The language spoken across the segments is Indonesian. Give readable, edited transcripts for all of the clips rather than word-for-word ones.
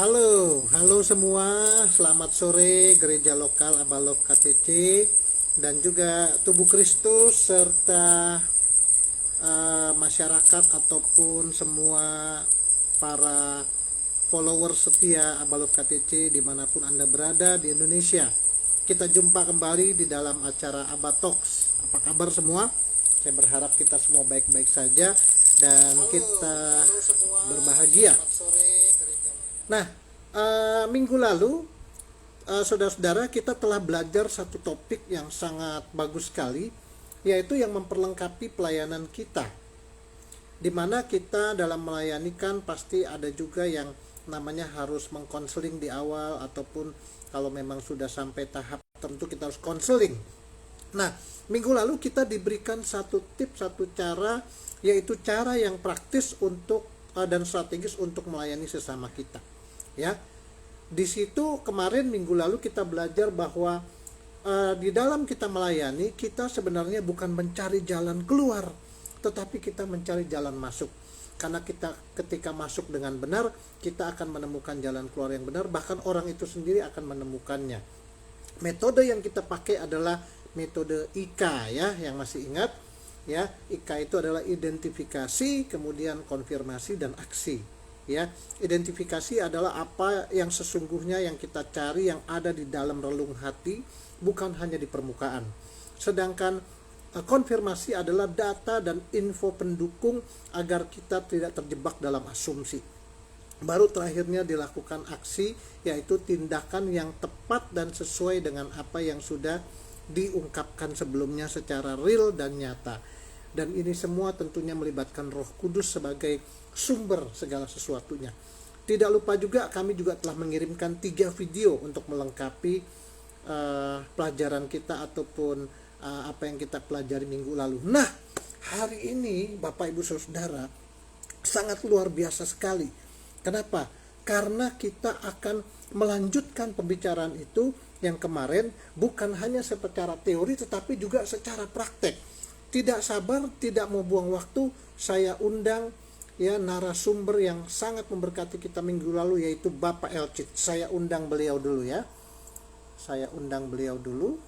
Halo, halo semua. Selamat sore Gereja Lokal Abalok KTC dan juga Tubuh Kristus serta masyarakat ataupun semua para follower setia Abalok KTC dimanapun Anda berada di Indonesia. Kita jumpa kembali di dalam acara Abatox. Apa kabar semua? Saya berharap kita semua baik-baik saja dan kita berbahagia. Nah, minggu lalu, saudara-saudara, kita telah belajar satu topik yang sangat bagus sekali, yaitu yang memperlengkapi pelayanan kita. Di mana kita dalam melayani kan pasti ada juga yang namanya harus mengkonseling di awal, ataupun kalau memang sudah sampai tahap tertentu kita harus konseling. Nah, minggu lalu kita diberikan satu tips, satu cara, yaitu cara yang praktis untuk dan strategis untuk melayani sesama kita. Ya, di situ kemarin minggu lalu kita belajar bahwa di dalam kita melayani, kita sebenarnya bukan mencari jalan keluar, tetapi kita mencari jalan masuk. Karena kita ketika masuk dengan benar, kita akan menemukan jalan keluar yang benar, bahkan orang itu sendiri akan menemukannya. Metode yang kita pakai adalah metode IKA, ya, yang masih ingat, ya. IKA itu adalah identifikasi, kemudian konfirmasi dan aksi. Ya, identifikasi adalah apa yang sesungguhnya yang kita cari, yang ada di dalam relung hati, bukan hanya di permukaan. Sedangkan konfirmasi adalah data dan info pendukung agar kita tidak terjebak dalam asumsi. Baru terakhirnya dilakukan aksi, yaitu tindakan yang tepat dan sesuai dengan apa yang sudah diungkapkan sebelumnya secara real dan nyata. Dan ini semua tentunya melibatkan Roh Kudus sebagai sumber segala sesuatunya. Tidak lupa juga kami juga telah mengirimkan 3 video untuk melengkapi pelajaran kita ataupun apa yang kita pelajari minggu lalu. Nah, hari ini Bapak Ibu Saudara sangat luar biasa sekali. Kenapa? Karena kita akan melanjutkan pembicaraan itu yang kemarin, bukan hanya secara teori tetapi juga secara praktek. Tidak sabar, tidak mau buang waktu, saya undang ya narasumber yang sangat memberkati kita minggu lalu, yaitu Bapak Elcit. Saya undang beliau dulu ya. Saya undang beliau dulu.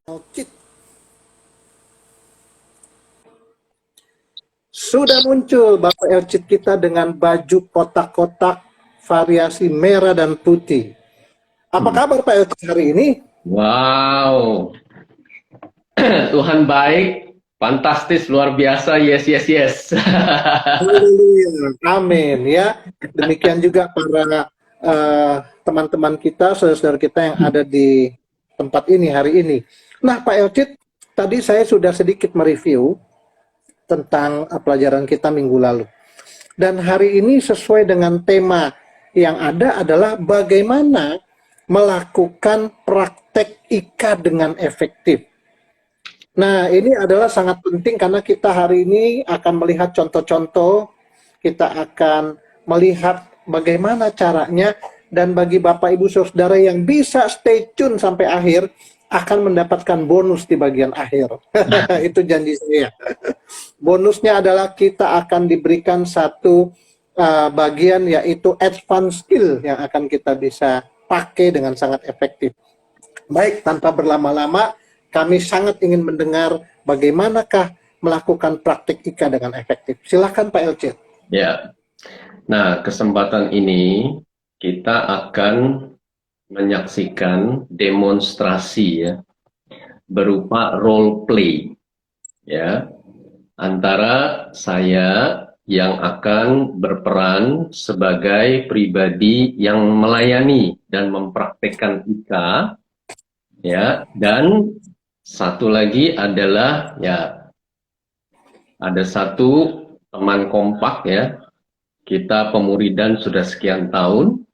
Elcit. Sudah muncul Bapak Elcit kita dengan baju kotak-kotak variasi merah dan putih. Apa kabar Pak Elcit hari ini? Wow, Tuhan baik, fantastis, luar biasa, yes, yes, yes. Haleluya, amin ya. Demikian juga para teman-teman kita, saudara-saudara kita yang ada di tempat ini hari ini. Nah Pak Elcit, tadi saya sudah sedikit mereview tentang pelajaran kita minggu lalu. Dan hari ini sesuai dengan tema yang ada adalah bagaimana melakukan praktek IKA dengan efektif. Nah, ini adalah sangat penting karena kita hari ini akan melihat contoh-contoh, kita akan melihat bagaimana caranya, dan bagi Bapak Ibu Saudara yang bisa stay tune sampai akhir akan mendapatkan bonus di bagian akhir. Itu janji saya. Bonusnya adalah kita akan diberikan satu bagian, yaitu advance skill yang akan kita bisa pakai dengan sangat efektif. Baik, tanpa berlama-lama, kami sangat ingin mendengar bagaimanakah melakukan praktik IKA dengan efektif. Silakan Pak Elcit. Ya, nah kesempatan ini kita akan menyaksikan demonstrasi ya, berupa role play ya, antara saya yang akan berperan sebagai pribadi yang melayani dan mempraktekkan IKA ya, dan satu lagi adalah ya, ada satu teman kompak ya, kita pemuridan sudah sekian tahun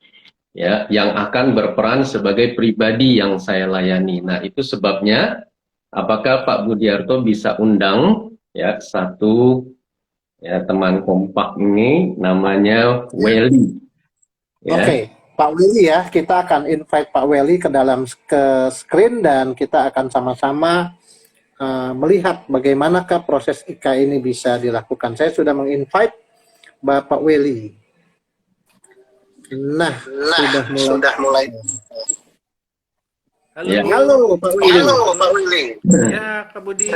ya, yang akan berperan sebagai pribadi yang saya layani. Nah, itu sebabnya apakah Pak Budiarto bisa undang ya satu ya teman kompak ini, namanya Welly ya. Oke, Pak Welly ya, kita akan invite Pak Welly ke dalam screen dan kita akan sama-sama melihat bagaimanakah proses IKA ini bisa dilakukan. Saya sudah menginvite Bapak Welly. Nah, sudah mulai. Halo, Ya. Halo Pak Welly. Halo, Pak Willy. Ya, Kak Budi,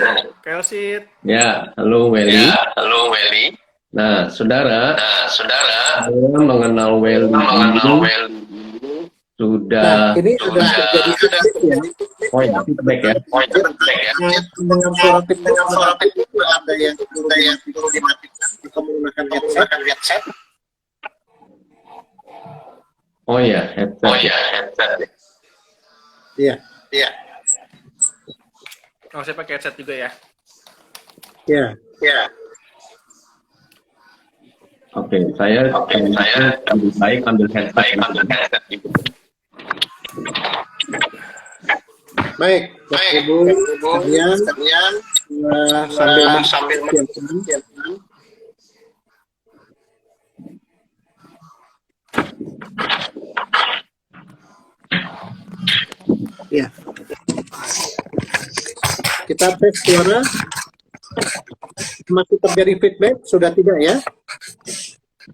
Kelsit. Ya, halo Welly. Halo, Welly. Nah, saudara, saya mengenal Welly ini sudah. Nah, ini sudah terjadi feedback ya. Oh ya, feedback ya. Nah, dengan suara feedback itu ada yang perlu dimatikan atau menggunakan headset. Oh ya, headset. Iya, Oh, saya pakai headset juga ya. iya. Oke, saya lebih baik ambil headset. Baik, Bapak Ibu sekalian, sambil menyiapkan. Ya. Kita tes suara. Masih terjadi feedback? Sudah tidak ya?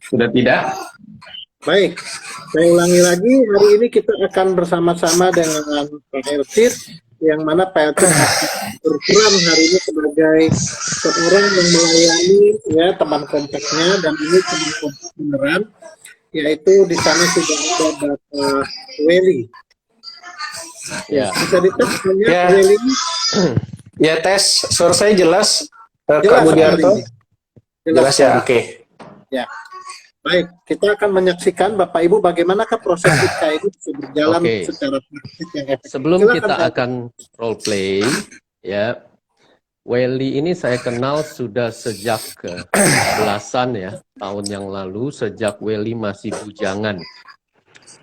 Sudah tidak? Baik, saya ulangi lagi. Hari ini kita akan bersama-sama dengan Pak Elsit, yang mana Pak Elsit berperan hari ini sebagai seorang yang melayani ya teman kontaknya, dan ini teman kontak beneran, yaitu di sana sudah ada Bapak Welly. Ya, bisa dites hanya Ya. Welly. Ya, tes suara saya jelas, Kak Jelas Budiarto? sekali. Jelas ya, sekali. oke. Ya. Baik, kita akan menyaksikan Bapak Ibu bagaimanakah proses IKA ini bisa berjalan Oke. secara praktis yang efektif. Sebelum Silakan, kita Pak. akan role play, ya, Welly ini saya kenal sudah sejak belasan ya tahun yang lalu, sejak Welly masih bujangan.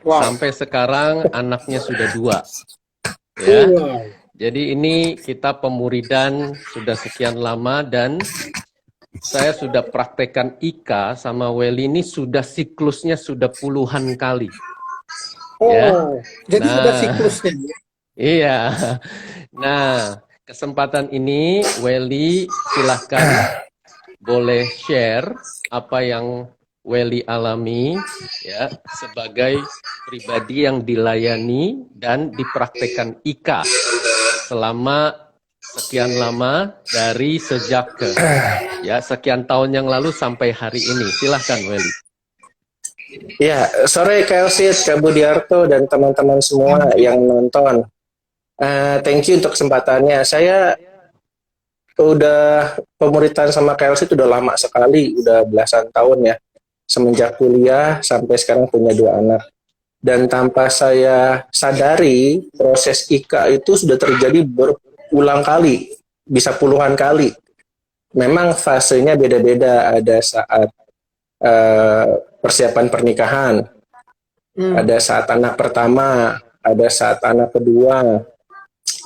Wow. Sampai sekarang anaknya sudah 2. Ya. Wow. Jadi ini kita pemuridan sudah sekian lama, dan saya sudah praktekkan IKA sama Welly ini sudah siklusnya sudah puluhan kali. Oh, Ya. jadi Nah. sudah siklusnya. Iya. Nah, kesempatan ini Welly silahkan boleh share apa yang Welly alami ya sebagai pribadi yang dilayani dan dipraktekkan IKA selama sekian lama dari sejak ya sekian tahun yang lalu sampai hari ini. Silahkan Welly. Ya, sore Kak Elsit, Kak Budiarto, dan teman-teman semua yang nonton. Thank you untuk kesempatannya. Saya udah pemuritan sama Kak Elsit udah lama sekali, udah belasan tahun ya. Semenjak kuliah sampai sekarang punya 2 anak. Dan tanpa saya sadari, proses IKA itu sudah terjadi berulang kali, bisa puluhan kali. Memang fasenya beda-beda, ada saat persiapan pernikahan, ada saat anak pertama, ada saat anak kedua,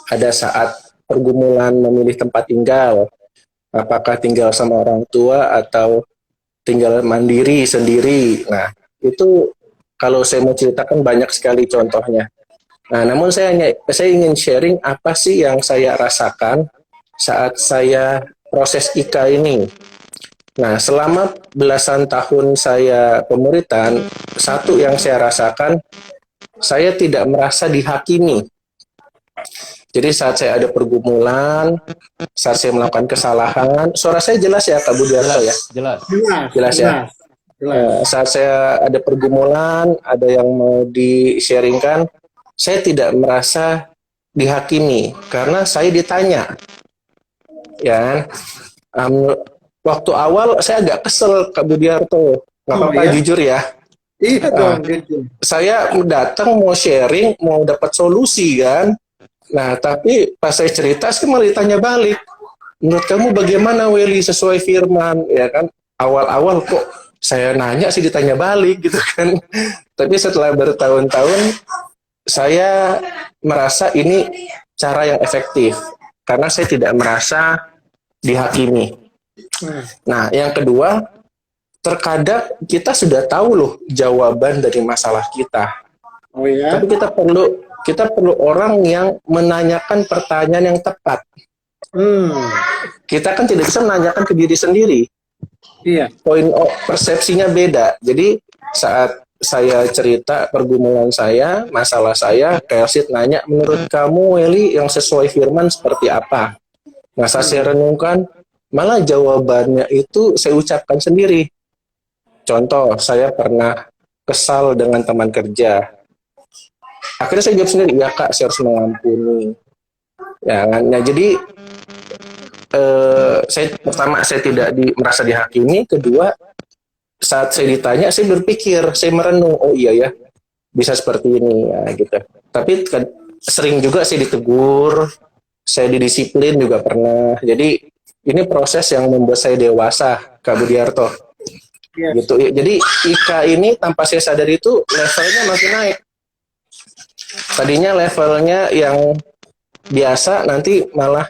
ada saat pergumulan memilih tempat tinggal, apakah tinggal sama orang tua atau tinggal mandiri sendiri. Nah, itu kalau saya mau ceritakan banyak sekali contohnya. Nah, namun saya ingin sharing apa sih yang saya rasakan saat saya proses IKA ini. Nah, selama belasan tahun saya pemuritan, satu yang saya rasakan, saya tidak merasa dihakimi. Jadi saat saya ada pergumulan, saat saya melakukan kesalahan, suara saya jelas ya Kak Budiarto ya? Jelas. Jelas ya? Saat saya ada pergumulan, ada yang mau di-sharingkan, saya tidak merasa dihakimi karena saya ditanya. Ya, waktu awal saya agak kesel Kak Budiarto, nggak apa-apa ya? jujur ya. Iya dong, jujur. Saya datang mau sharing, mau dapat solusi kan. Nah, tapi pas saya cerita, saya malah ditanya balik. Menurut kamu bagaimana Welly sesuai firman? Ya kan, awal-awal kok saya nanya sih ditanya balik gitu kan. Tapi setelah bertahun-tahun, saya merasa ini cara yang efektif. Karena saya tidak merasa dihakimi. Nah, yang kedua, terkadang kita sudah tahu loh jawaban dari masalah kita. Oh ya. Tapi kita perlu orang yang menanyakan pertanyaan yang tepat. Hmm, Kita kan tidak bisa menanyakan ke diri sendiri. iya. Persepsinya beda. Jadi saat saya cerita pergumulan saya, masalah saya, Kelsit nanya, menurut kamu Welly yang sesuai firman seperti apa? Nah, saya renungkan, malah jawabannya itu saya ucapkan sendiri. Contoh, saya pernah kesal dengan teman kerja. Akhirnya saya jawab sendiri, ya kak, saya harus mengampuni. Ya, kan? Nah, jadi saya tidak merasa dihakimi. Kedua, saat saya ditanya, saya berpikir, saya merenung, oh iya ya, bisa seperti ini, ya gitu. Tapi kan, sering juga saya ditegur, saya didisiplin juga pernah. Jadi ini proses yang membuat saya dewasa, Kak Budiarto. Yes. Gitu. Jadi Ika ini tanpa saya sadar itu levelnya makin naik. Tadinya levelnya yang biasa, nanti malah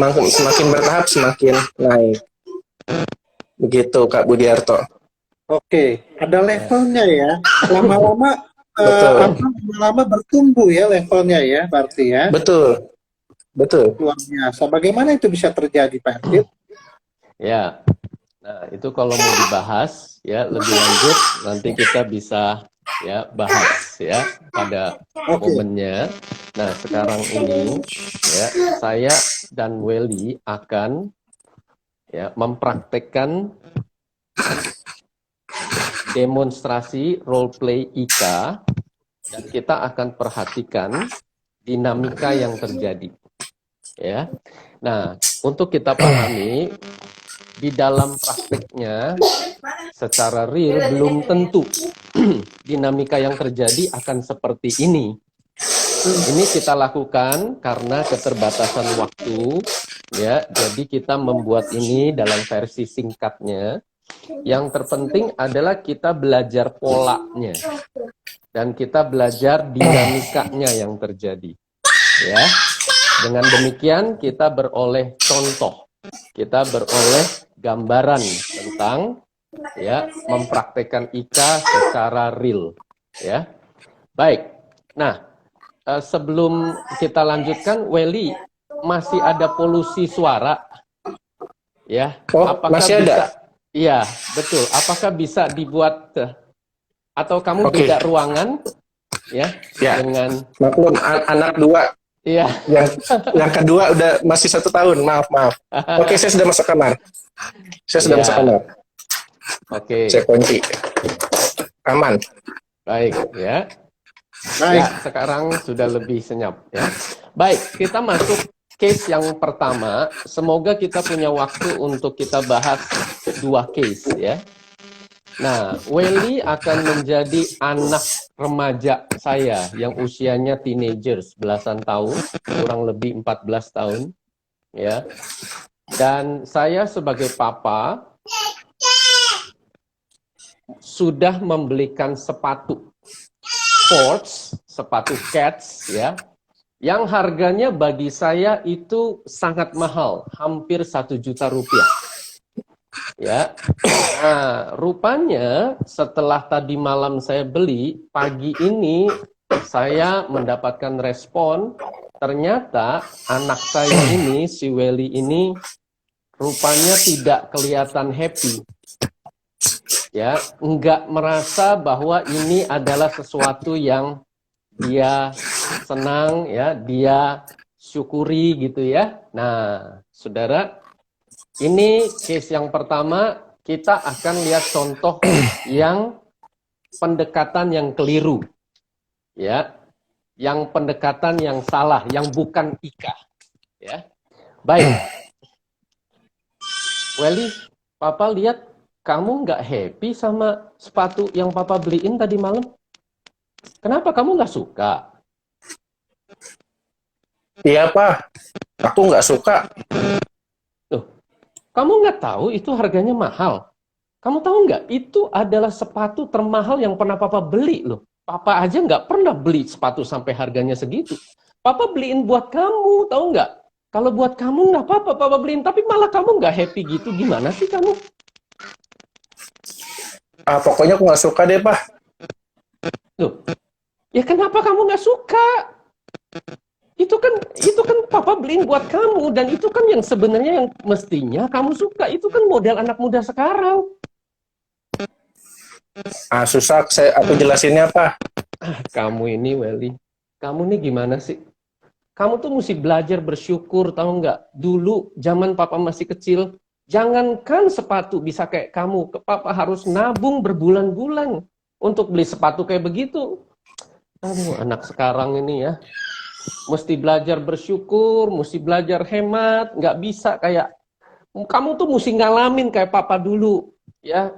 semakin bertahap semakin naik. Begitu Kak Budiarto. Oke, ada levelnya ya. Lama-lama Betul. lama-lama bertumbuh ya levelnya ya, berarti ya. Betul. Betul. Luar biasa. Bagaimana itu bisa terjadi, Pak Artif? Ya, nah itu kalau mau dibahas ya lebih lanjut nanti kita bisa ya bahas ya pada momennya. Nah sekarang ini ya saya dan Welly akan ya mempraktekkan demonstrasi role play Ika dan kita akan perhatikan dinamika yang terjadi. Ya, nah untuk kita pahami di dalam prakteknya secara real belum tentu dinamika yang terjadi akan seperti ini. Ini kita lakukan karena keterbatasan waktu, ya. Jadi kita membuat ini dalam versi singkatnya. Yang terpenting adalah kita belajar polanya dan kita belajar dinamikanya yang terjadi, ya. Dengan demikian kita beroleh contoh, kita beroleh gambaran tentang ya mempraktekkan Ika secara real, ya. Baik. Nah, sebelum kita lanjutkan, Welly, masih ada polusi suara, ya? Oh, apakah masih bisa, ada? Iya, betul. Apakah bisa dibuat atau kamu beda ruangan, ya? Dengan maklum anak dua. Iya. Yang kedua udah masih 1 tahun. Maaf. Oke, saya sudah masuk kamar. Masuk kamar. Oke. Saya kunci. Aman. Baik, ya. Baik. Ya, sekarang sudah lebih senyap, ya. Baik, kita masuk case yang pertama. Semoga kita punya waktu untuk kita bahas 2 case, ya. Nah, Welly akan menjadi anak remaja saya yang usianya teenagers, belasan tahun, kurang lebih 14 tahun, ya. Dan saya sebagai papa sudah membelikan sepatu sports, sepatu cats, ya, yang harganya bagi saya itu sangat mahal, hampir 1 juta rupiah. Ya, nah rupanya setelah tadi malam saya beli, pagi ini saya mendapatkan respon, ternyata anak saya ini, si Welly ini, rupanya tidak kelihatan happy. Ya, enggak merasa bahwa ini adalah sesuatu yang dia senang, ya, dia syukuri gitu ya. Nah, saudara, ini case yang pertama, kita akan lihat contoh yang pendekatan yang keliru. Ya. Yang pendekatan yang salah, yang bukan Ika. Ya. Baik. Welly, Papa lihat kamu nggak happy sama sepatu yang Papa beliin tadi malam. Kenapa kamu nggak suka? Iya, Pak. Aku nggak suka. Kamu nggak tahu itu harganya mahal. Kamu tahu nggak, itu adalah sepatu termahal yang pernah Papa beli loh. Papa aja nggak pernah beli sepatu sampai harganya segitu. Papa beliin buat kamu, tahu nggak? Kalau buat kamu nggak apa-apa Papa beliin, tapi malah kamu nggak happy gitu. Gimana sih kamu? Pokoknya aku nggak suka deh, Pak. Loh, ya kenapa kamu nggak suka? itu kan papa beliin buat kamu, dan itu kan yang sebenarnya yang mestinya kamu suka. Itu kan model anak muda sekarang. Susah aku jelasinnya, Pak. Kamu ini, Welly, kamu ini gimana sih? Kamu tuh mesti belajar bersyukur, tahu nggak? Dulu zaman papa masih kecil, jangankan sepatu bisa kayak kamu, papa harus nabung berbulan-bulan untuk beli sepatu kayak begitu. Aduh, anak sekarang ini ya, mesti belajar bersyukur, mesti belajar hemat, nggak bisa kayak kamu tuh mesti ngalamin kayak papa dulu, ya.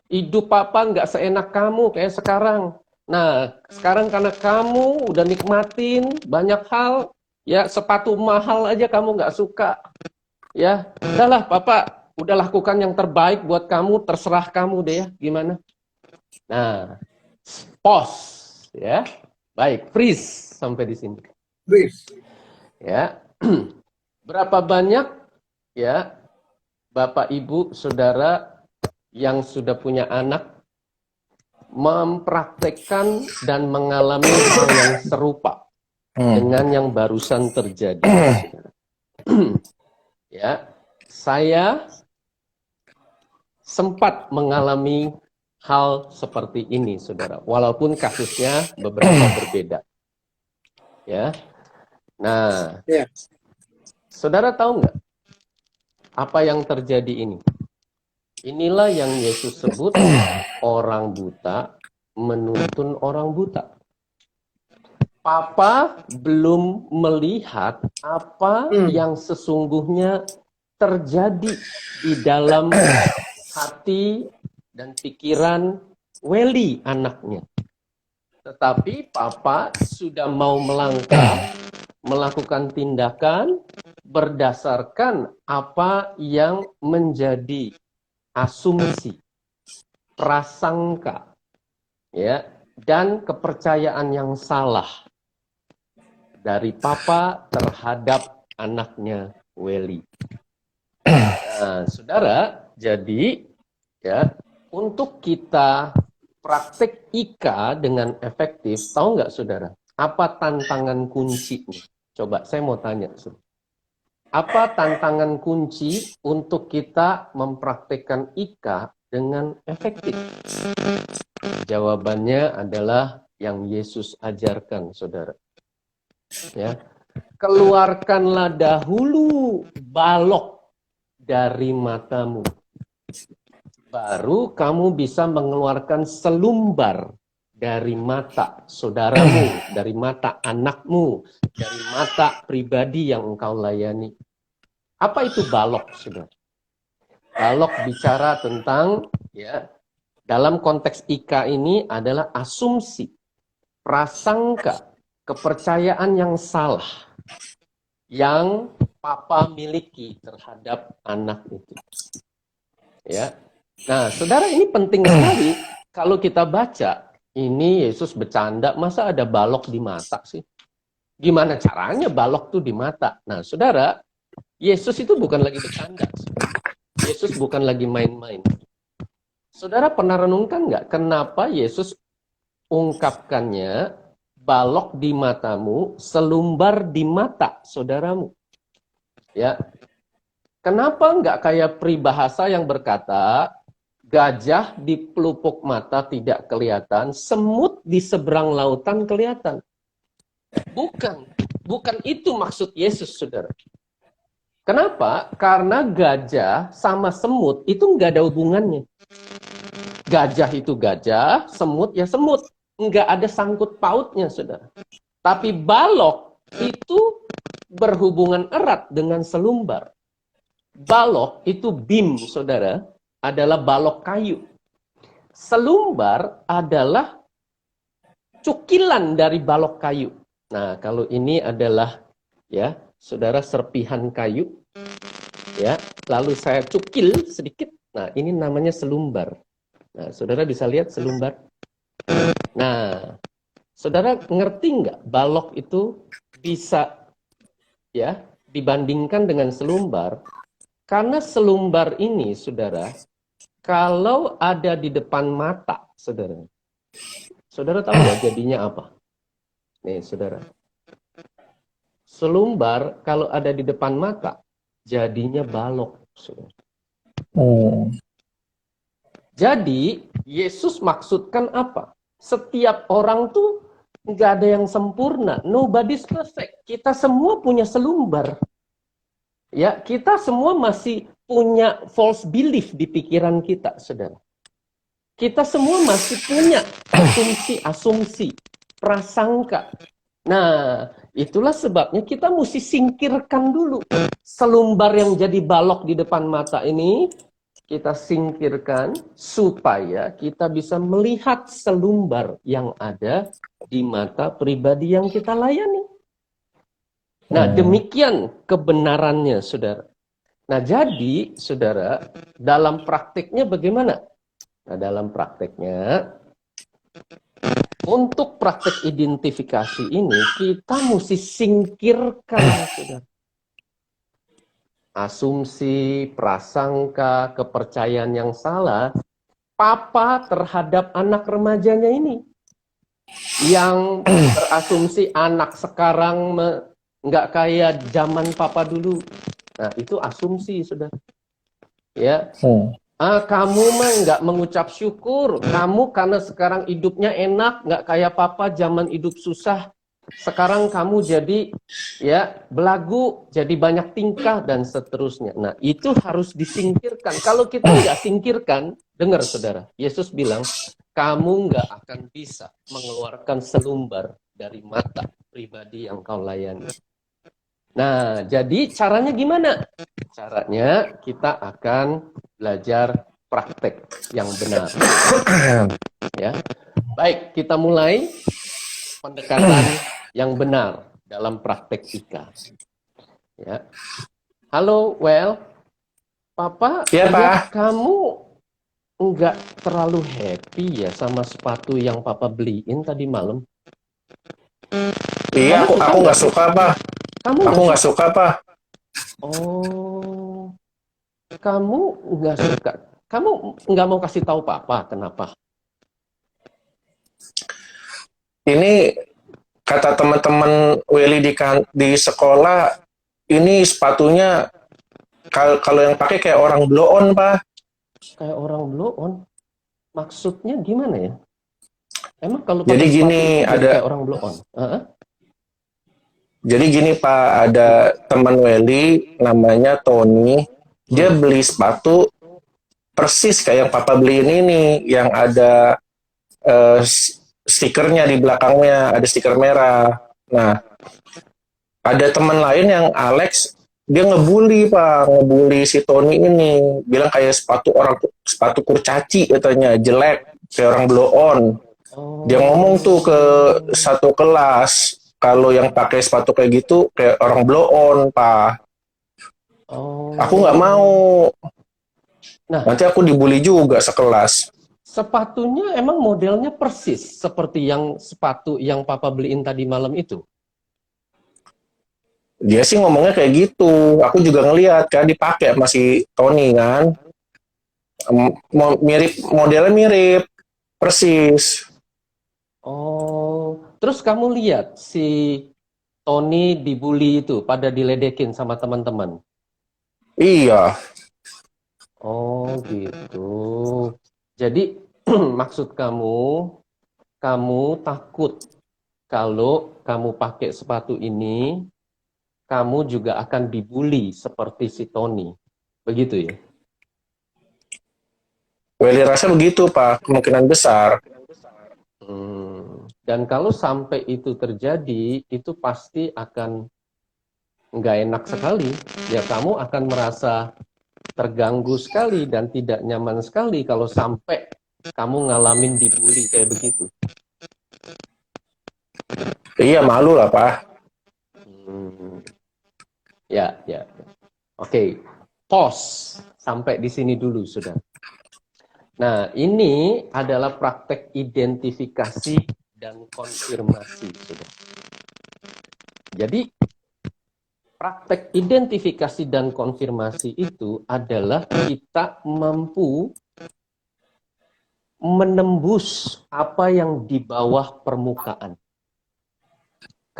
Hidup papa nggak seenak kamu kayak sekarang. Nah, sekarang karena kamu udah nikmatin banyak hal, ya sepatu mahal aja kamu nggak suka, ya. Udahlah, papa udah lakukan yang terbaik buat kamu, terserah kamu deh ya, gimana? Nah, pause, ya. Baik, freeze sampai di sini. Ya, berapa banyak ya Bapak, Ibu, Saudara yang sudah punya anak mempraktekkan dan mengalami hal yang serupa dengan yang barusan terjadi? Ya, saya sempat mengalami hal seperti ini, saudara. Walaupun kasusnya beberapa berbeda. Ya. Nah, saudara tahu nggak apa yang terjadi ini? Inilah yang Yesus sebut orang buta menuntun orang buta. Papa belum melihat apa yang sesungguhnya terjadi di dalam hati dan pikiran Welly, anaknya. Tetapi papa sudah mau melangkah, melakukan tindakan berdasarkan apa yang menjadi asumsi, prasangka, ya, dan kepercayaan yang salah dari papa terhadap anaknya Welly. Nah, saudara, jadi ya, untuk kita praktek IKA dengan efektif, tahu nggak saudara? Apa tantangan kuncinya? Coba saya mau tanya. Apa tantangan kunci untuk kita mempraktekkan IKA dengan efektif? Jawabannya adalah yang Yesus ajarkan, saudara. Ya, keluarkanlah dahulu balok dari matamu, baru kamu bisa mengeluarkan selumbar dari mata saudaramu, dari mata anakmu, dari mata pribadi yang engkau layani. Apa itu balok, saudara? Balok bicara tentang, ya, dalam konteks IKA ini adalah asumsi, prasangka, kepercayaan yang salah yang papa miliki terhadap anak itu. Ya. Nah, saudara, ini penting sekali kalau kita baca. Ini Yesus bercanda, masa ada balok di mata sih? Gimana caranya balok tuh di mata? Nah, saudara, Yesus itu bukan lagi bercanda. Yesus bukan lagi main-main. Saudara pernah renungkan nggak kenapa Yesus ungkapkannya balok di matamu, selumbar di mata saudaramu? Ya, kenapa nggak kayak peribahasa yang berkata, gajah di pelupuk mata tidak kelihatan, semut di seberang lautan kelihatan? Bukan itu maksud Yesus, saudara. Kenapa? Karena gajah sama semut itu nggak ada hubungannya. Gajah itu gajah, semut ya semut. Nggak ada sangkut pautnya, saudara. Tapi balok itu berhubungan erat dengan selumbar. Balok itu bim, saudara, adalah balok kayu. Selumbar adalah cukilan dari balok kayu. Nah, kalau ini adalah, ya, saudara, serpihan kayu, ya, lalu saya cukil sedikit. Nah, ini namanya selumbar. Nah, saudara bisa lihat selumbar. Nah, saudara ngerti nggak balok itu bisa, ya, dibandingkan dengan selumbar? Karena selumbar ini, saudara, kalau ada di depan mata, saudara, saudara tahu nggak jadinya apa? Nih, saudara. Selumbar kalau ada di depan mata, jadinya balok. Saudara. Hmm. Jadi, Yesus maksudkan apa? Setiap orang tuh nggak ada yang sempurna. Nobody's perfect. Kita semua punya selumbar. Ya, kita semua masih punya false belief di pikiran kita, saudara. Kita semua masih punya asumsi-asumsi, prasangka. Nah, itulah sebabnya kita mesti singkirkan dulu selumbar yang jadi balok di depan mata ini. Kita singkirkan supaya kita bisa melihat selumbar yang ada di mata pribadi yang kita layani. Nah, demikian kebenarannya, saudara. Nah, jadi, saudara, dalam praktiknya bagaimana? Nah, dalam prakteknya, untuk praktek identifikasi ini, kita mesti singkirkan, saudara. Asumsi, prasangka, kepercayaan yang salah, papa terhadap anak remajanya ini. Yang berasumsi anak sekarang nggak kayak zaman papa dulu. Nah, itu asumsi, saudara. Ya. Kamu mah nggak mengucap syukur. Kamu karena sekarang hidupnya enak, nggak kayak papa zaman hidup susah. Sekarang kamu jadi ya belagu, jadi banyak tingkah dan seterusnya. Nah, itu harus disingkirkan. Kalau kita nggak singkirkan, dengar saudara, Yesus bilang, kamu nggak akan bisa mengeluarkan selumbar dari mata pribadi yang kau layani. Nah, jadi caranya gimana? Caranya kita akan belajar praktek yang benar. Ya. Baik, kita mulai pendekatan yang benar dalam praktek IKA. Ya. Halo, Well. Papa, Ya, lihat Pak. kamu enggak terlalu happy ya sama sepatu yang Papa beliin tadi malam. Iya, aku nggak suka, Pak. Aku nggak suka, Pak. Oh, kamu nggak suka. Kamu nggak mau kasih tahu Papa kenapa? Ini kata teman-teman Willy di sekolah, ini sepatunya kalau yang pakai kayak orang blow on, Pak. Kayak orang blow on? Maksudnya gimana ya? Emang kalau Jadi pakai sepatu gini, itu jadi kayak orang blow on? Jadi gini, Pak, ada teman Willy namanya Tony. Dia beli sepatu persis kayak yang Papa beliin ini, yang ada stikernya di belakangnya, ada stiker merah. Nah, ada teman lain yang Alex, dia ngebully, Pak, ngebully si Tony ini, bilang kayak sepatu kurcaci katanya, jelek, kayak orang blow on. Dia ngomong tuh ke satu kelas, kalau yang pakai sepatu kayak gitu kayak orang blow on, Pak. Aku nggak mau. Nah, Nanti aku dibully juga sekelas. sepatunya emang modelnya persis seperti yang sepatu yang Papa beliin tadi malam itu. Dia sih ngomongnya kayak gitu. Aku juga ngeliat kan dipakai sama si Tony kan. Modelnya mirip, persis. Oh, terus kamu lihat si Tony dibully itu pada diledekin sama teman-teman. Iya. Oh, gitu. Jadi maksud kamu takut kalau kamu pakai sepatu ini, kamu juga akan dibully seperti si Tony. Begitu ya? Willy rasa begitu, Pak. Kemungkinan besar. Dan kalau sampai itu terjadi, itu pasti akan nggak enak sekali. Ya, kamu akan merasa terganggu sekali dan tidak nyaman sekali kalau sampai kamu ngalamin dibully kayak begitu. Iya, malu lah, Pak. Ya. Oke, pause sampai di sini dulu sudah. Nah, ini adalah praktek identifikasi dan konfirmasi, sudah. Jadi, praktek identifikasi dan konfirmasi itu adalah kita mampu menembus apa yang di bawah permukaan.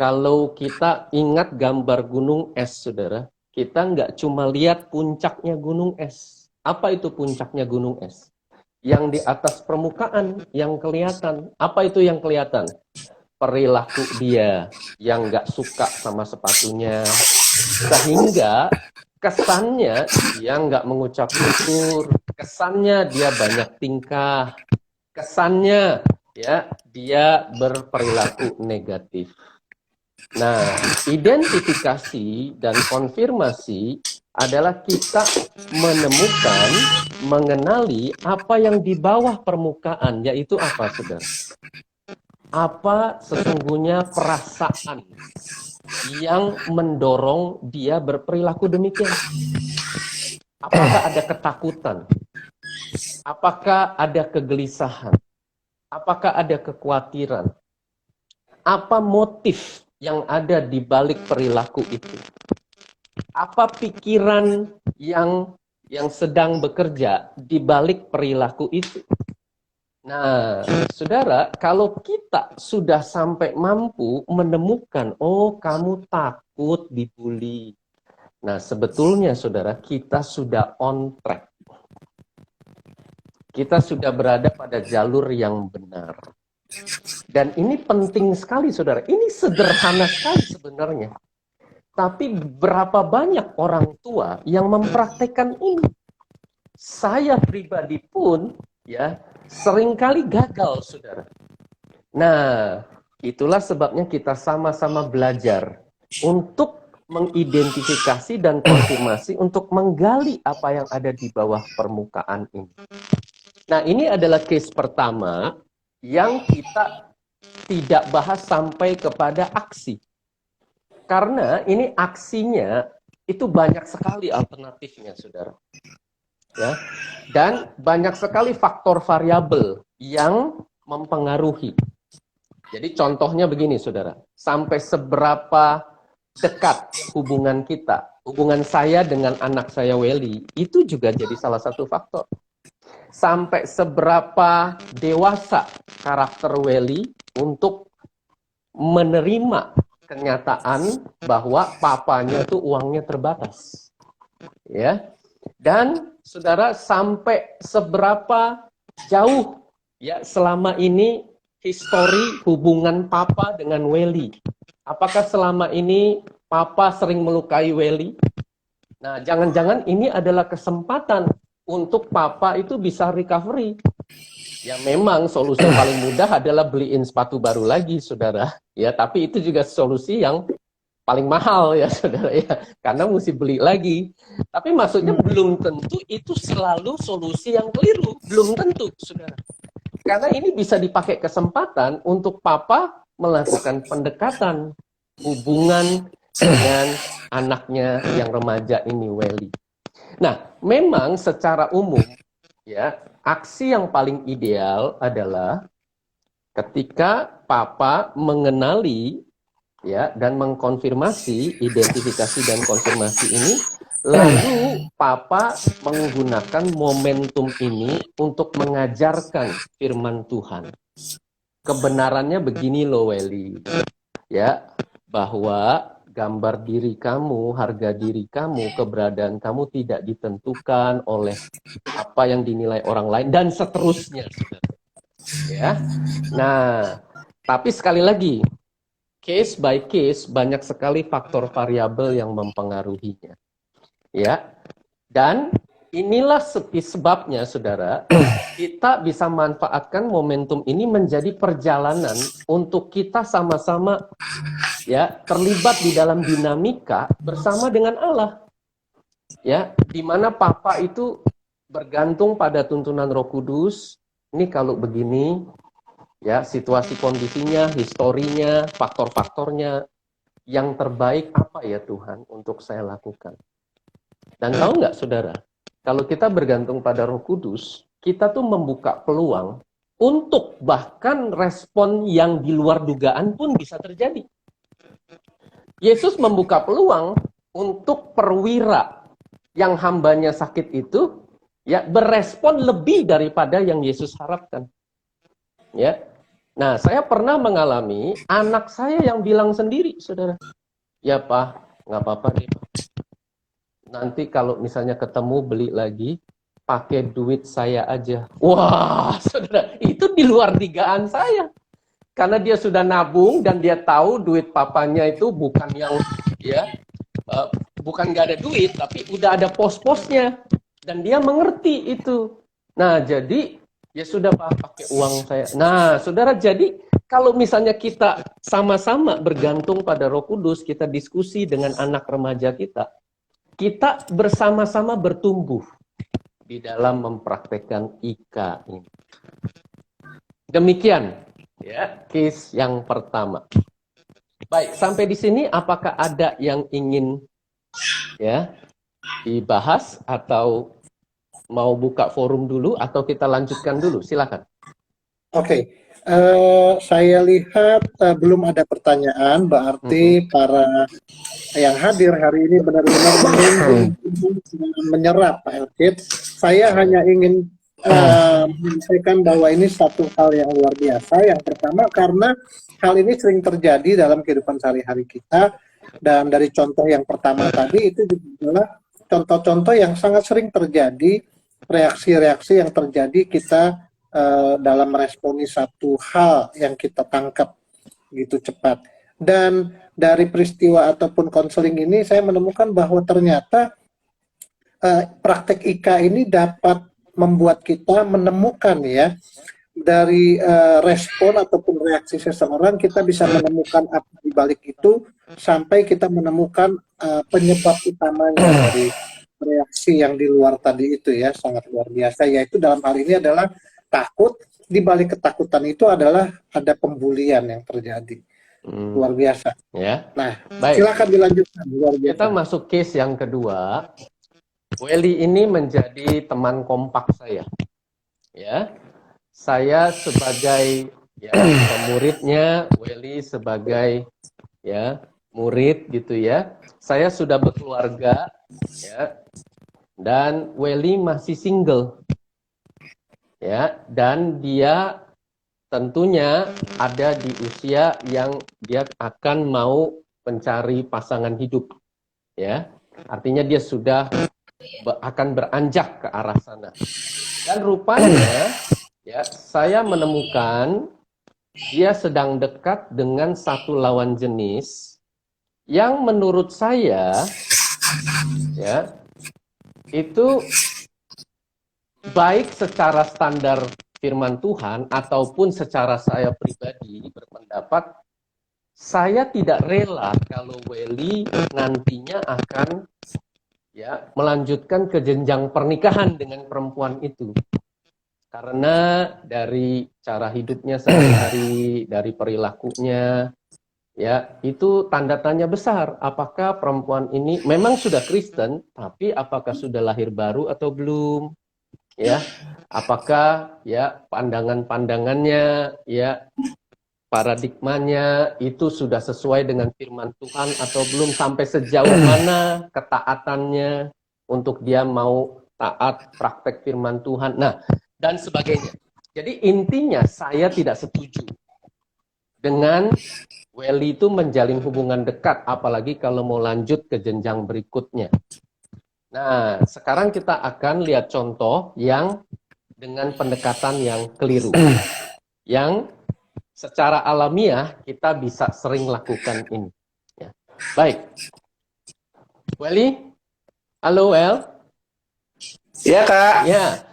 Kalau kita ingat gambar gunung es, saudara, kita nggak cuma lihat puncaknya gunung es. Apa itu puncaknya gunung es? Yang di atas permukaan yang kelihatan. Apa itu yang kelihatan? Perilaku dia yang nggak suka sama sepatunya. Sehingga kesannya dia nggak mengucap syukur. Kesannya dia banyak tingkah. Kesannya ya dia berperilaku negatif. Nah, identifikasi dan konfirmasi adalah kita menemukan, mengenali apa yang di bawah permukaan, yaitu apa, saudara? Apa sesungguhnya perasaan yang mendorong dia berperilaku demikian? Apakah ada ketakutan? Apakah ada kegelisahan? Apakah ada kekhawatiran? Apa motif yang ada di balik perilaku itu? Apa pikiran yang sedang bekerja di balik perilaku itu? Nah, saudara, kalau kita sudah sampai mampu menemukan, oh kamu takut dibully. Nah, sebetulnya saudara, kita sudah on track. Kita sudah berada pada jalur yang benar. Dan ini penting sekali, saudara. Ini sederhana sekali sebenarnya. Tapi berapa banyak orang tua yang mempraktekkan ini? Saya pribadi pun ya seringkali gagal, saudara. Nah, itulah sebabnya kita sama-sama belajar untuk mengidentifikasi dan konfirmasi untuk menggali apa yang ada di bawah permukaan ini. Nah, ini adalah case pertama yang kita tidak bahas sampai kepada aksi. Karena ini aksinya itu banyak sekali alternatifnya, saudara. Ya. Dan banyak sekali faktor variabel yang mempengaruhi. Jadi contohnya begini, saudara. Sampai seberapa dekat hubungan kita, hubungan saya dengan anak saya Welly, itu juga jadi salah satu faktor. Sampai seberapa dewasa karakter Welly untuk menerima kenyataan bahwa papanya tuh uangnya terbatas. Ya. Dan saudara, sampai seberapa jauh ya selama ini histori hubungan papa dengan Welly. Apakah selama ini papa sering melukai Welly? Nah, jangan-jangan ini adalah kesempatan untuk papa itu bisa recovery. Ya memang solusi paling mudah adalah beliin sepatu baru lagi, saudara. Ya, tapi itu juga solusi yang paling mahal ya, saudara ya. Karena mesti beli lagi. Tapi maksudnya belum tentu itu selalu solusi yang keliru. Belum tentu, saudara. Karena ini bisa dipakai kesempatan untuk papa melakukan pendekatan hubungan dengan anaknya yang remaja ini, Welly. Nah, memang secara umum ya, aksi yang paling ideal adalah ketika papa mengenali ya dan mengkonfirmasi identifikasi dan konfirmasi ini, lalu papa menggunakan momentum ini untuk mengajarkan firman Tuhan. Kebenarannya begini loh, Welly. Ya, bahwa gambar diri kamu, harga diri kamu, keberadaan kamu tidak ditentukan oleh apa yang dinilai orang lain dan seterusnya. Ya. Nah, tapi sekali lagi, case by case banyak sekali faktor variabel yang mempengaruhinya. Ya. Dan inilah sebabnya, saudara, kita bisa manfaatkan momentum ini menjadi perjalanan untuk kita sama-sama ya terlibat di dalam dinamika bersama dengan Allah. Ya, di mana papa itu bergantung pada tuntunan Roh Kudus. Ini kalau begini, ya situasi kondisinya, historinya, faktor-faktornya, yang terbaik apa ya Tuhan untuk saya lakukan. Dan tahu nggak, saudara? Kalau kita bergantung pada Roh Kudus, kita tuh membuka peluang untuk bahkan respon yang di luar dugaan pun bisa terjadi. Yesus membuka peluang untuk perwira yang hambanya sakit itu ya berespon lebih daripada yang Yesus harapkan. Ya. Nah, saya pernah mengalami anak saya yang bilang sendiri, saudara. Ya Pak, nggak apa-apa deh Pak. Nanti kalau misalnya ketemu beli lagi, pakai duit saya aja. Wah, saudara, itu di luar dugaan saya. Karena dia sudah nabung dan dia tahu duit papanya itu bukan yang ya bukan nggak ada duit, tapi udah ada pos-posnya dan dia mengerti itu. Nah, jadi ya sudah Pak, pakai uang saya. Nah, saudara, jadi kalau misalnya kita sama-sama bergantung pada Roh Kudus, kita diskusi dengan anak remaja kita bersama-sama bertumbuh di dalam mempraktekkan IKA ini. Demikian ya, case yang pertama. Baik, sampai di sini apakah ada yang ingin ya dibahas atau mau buka forum dulu atau kita lanjutkan dulu? Silakan. Oke, saya lihat belum ada pertanyaan, berarti para yang hadir hari ini benar-benar menyerap Pak Elkit. Saya hanya ingin menyampaikan bahwa ini satu hal yang luar biasa. Yang pertama karena hal ini sering terjadi dalam kehidupan sehari-hari kita, dan dari contoh yang pertama tadi itu adalah contoh-contoh yang sangat sering terjadi, reaksi-reaksi yang terjadi kita dalam meresponi satu hal yang kita tangkap gitu cepat. Dan dari peristiwa ataupun konseling ini saya menemukan bahwa ternyata praktek IKA ini dapat membuat kita menemukan ya, dari respon ataupun reaksi seseorang kita bisa menemukan apa di balik itu sampai kita menemukan penyebab utamanya dari reaksi yang di luar tadi itu ya, sangat luar biasa. Yaitu dalam hal ini adalah takut, di balik ketakutan itu adalah ada pembulian yang terjadi. Luar biasa. Ya. Nah, baik. Silakan dilanjutkan. Luar biasa. Kita masuk case yang kedua. Welly ini menjadi teman kompak saya. Ya. Saya sebagai ya muridnya, Welly sebagai ya murid gitu ya. Saya sudah berkeluarga ya. Dan Welly masih single. Ya, dan dia tentunya ada di usia yang dia akan mau mencari pasangan hidup. Ya. Artinya dia sudah akan beranjak ke arah sana. Dan rupanya ya, saya menemukan dia sedang dekat dengan satu lawan jenis yang menurut saya ya itu baik secara standar firman Tuhan ataupun secara saya pribadi berpendapat saya tidak rela kalau Welly nantinya akan ya melanjutkan ke jenjang pernikahan dengan perempuan itu. Karena dari cara hidupnya sehari-hari, dari perilakunya, ya itu tanda tanya besar. Apakah perempuan ini memang sudah Kristen, tapi apakah sudah lahir baru atau belum? Ya, apakah ya pandangan-pandangannya, ya paradigmanya itu sudah sesuai dengan firman Tuhan atau belum? Sampai sejauh mana ketaatannya untuk dia mau taat praktek firman Tuhan? Nah, dan sebagainya. Jadi intinya saya tidak setuju dengan Welly itu menjalin hubungan dekat, apalagi kalau mau lanjut ke jenjang berikutnya. Nah, sekarang kita akan lihat contoh yang dengan pendekatan yang keliru. Yang secara alamiah kita bisa sering lakukan ini. Ya. Baik. Welly? Halo, Well? Iya, Kak. Ya.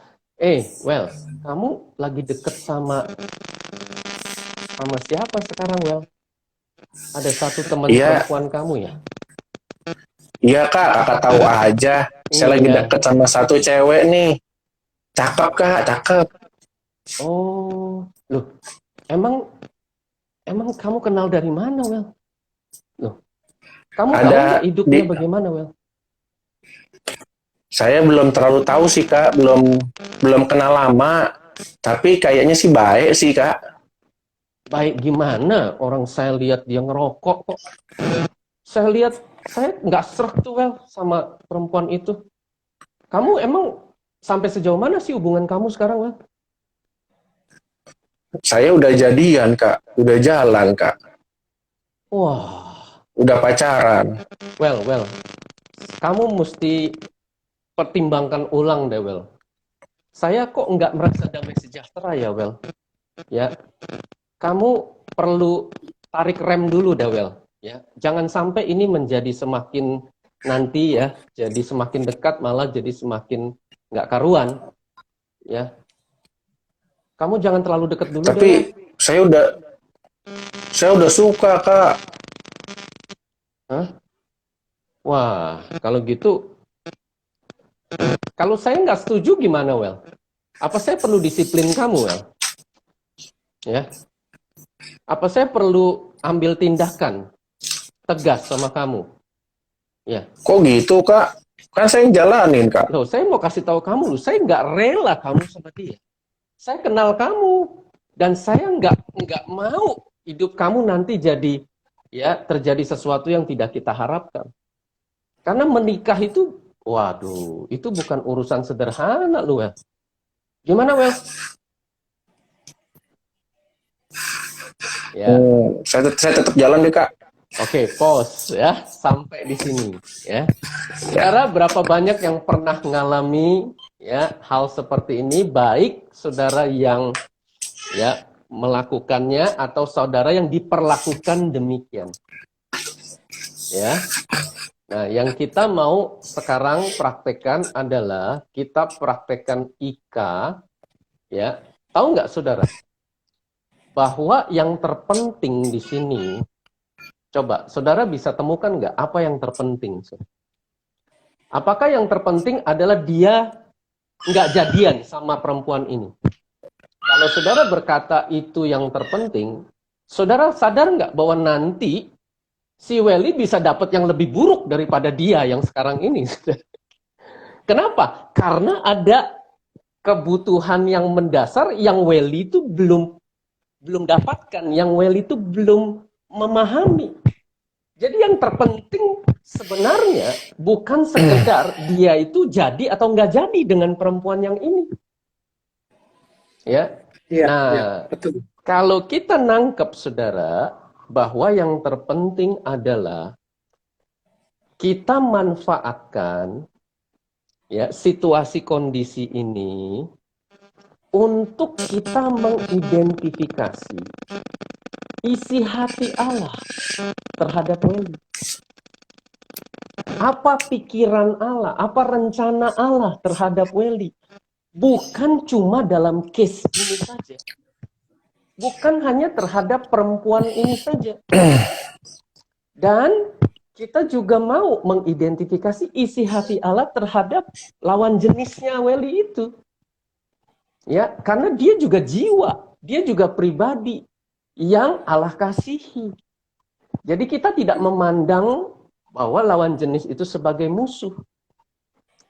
Well, kamu lagi deket sama siapa sekarang, Well? Ada satu teman perempuan kamu ya? Iya, Kak. Kakak tahu aja. Saya lagi deket sama satu cewek nih. Cakep, Kak. Cakep. Oh, loh. Emang kamu kenal dari mana, Well? Loh. Kamu tahu nggak hidupnya bagaimana, Well? Saya belum terlalu tahu sih, Kak. Belum kenal lama. Tapi kayaknya sih baik sih, Kak. Baik gimana? Orang saya lihat dia ngerokok kok. Saya nggak srek tuh, Well, sama perempuan itu. Kamu emang sampai sejauh mana sih hubungan kamu sekarang, Well? Saya udah jadian, Kak. Udah jalan, Kak. Wah, Udah pacaran. well, kamu mesti pertimbangkan ulang deh, Well. Saya kok nggak merasa damai sejahtera ya, Well. Ya, kamu perlu tarik rem dulu deh, Well. Ya, jangan sampai ini menjadi semakin nanti ya, jadi semakin dekat malah jadi semakin nggak karuan. Ya, kamu jangan terlalu dekat dulu deh, Tapi Well. saya udah suka, Kak. Hah? Wah, kalau gitu, kalau saya nggak setuju gimana, Well? Apa saya perlu disiplin kamu, Well? Ya, apa saya perlu ambil tindakan tegas sama kamu? Ya, Kok gitu, Kak? Kan saya yang jalanin, Kak. loh, saya mau kasih tahu kamu, loh, saya nggak rela kamu sama dia. Saya kenal kamu dan saya nggak mau hidup kamu nanti jadi ya terjadi sesuatu yang tidak kita harapkan. Karena menikah itu, waduh, itu bukan urusan sederhana, loh, Well. Gimana, Well? Ya. Saya tetap jalan deh, Kak. Oke, pause ya sampai di sini ya. Saudara, berapa banyak yang pernah mengalami ya hal seperti ini, baik saudara yang ya melakukannya atau saudara yang diperlakukan demikian. Ya. Nah, yang kita mau sekarang praktekkan adalah kita praktekkan IKA ya. Tahu nggak saudara? Bahwa yang terpenting di sini, coba saudara bisa temukan nggak apa yang terpenting? Apakah yang terpenting adalah dia nggak jadian sama perempuan ini? Kalau saudara berkata itu yang terpenting, saudara sadar nggak bahwa nanti si Welly bisa dapat yang lebih buruk daripada dia yang sekarang ini? Kenapa? Karena ada kebutuhan yang mendasar yang Welly itu belum dapatkan, yang Welly itu belum memahami. Jadi yang terpenting sebenarnya bukan sekedar dia itu jadi atau nggak jadi dengan perempuan yang ini. Ya. Iya, Nah, iya, betul. kalau kita nangkep saudara bahwa yang terpenting adalah kita manfaatkan ya situasi kondisi ini untuk kita mengidentifikasi isi hati Allah terhadap Welly. Apa pikiran Allah, apa rencana Allah terhadap Welly. Bukan cuma dalam case ini saja. Bukan hanya terhadap perempuan ini saja. Dan kita juga mau mengidentifikasi isi hati Allah terhadap lawan jenisnya Welly itu. Ya, karena dia juga jiwa, dia juga pribadi yang Allah kasihi. Jadi kita tidak memandang bahwa lawan jenis itu sebagai musuh.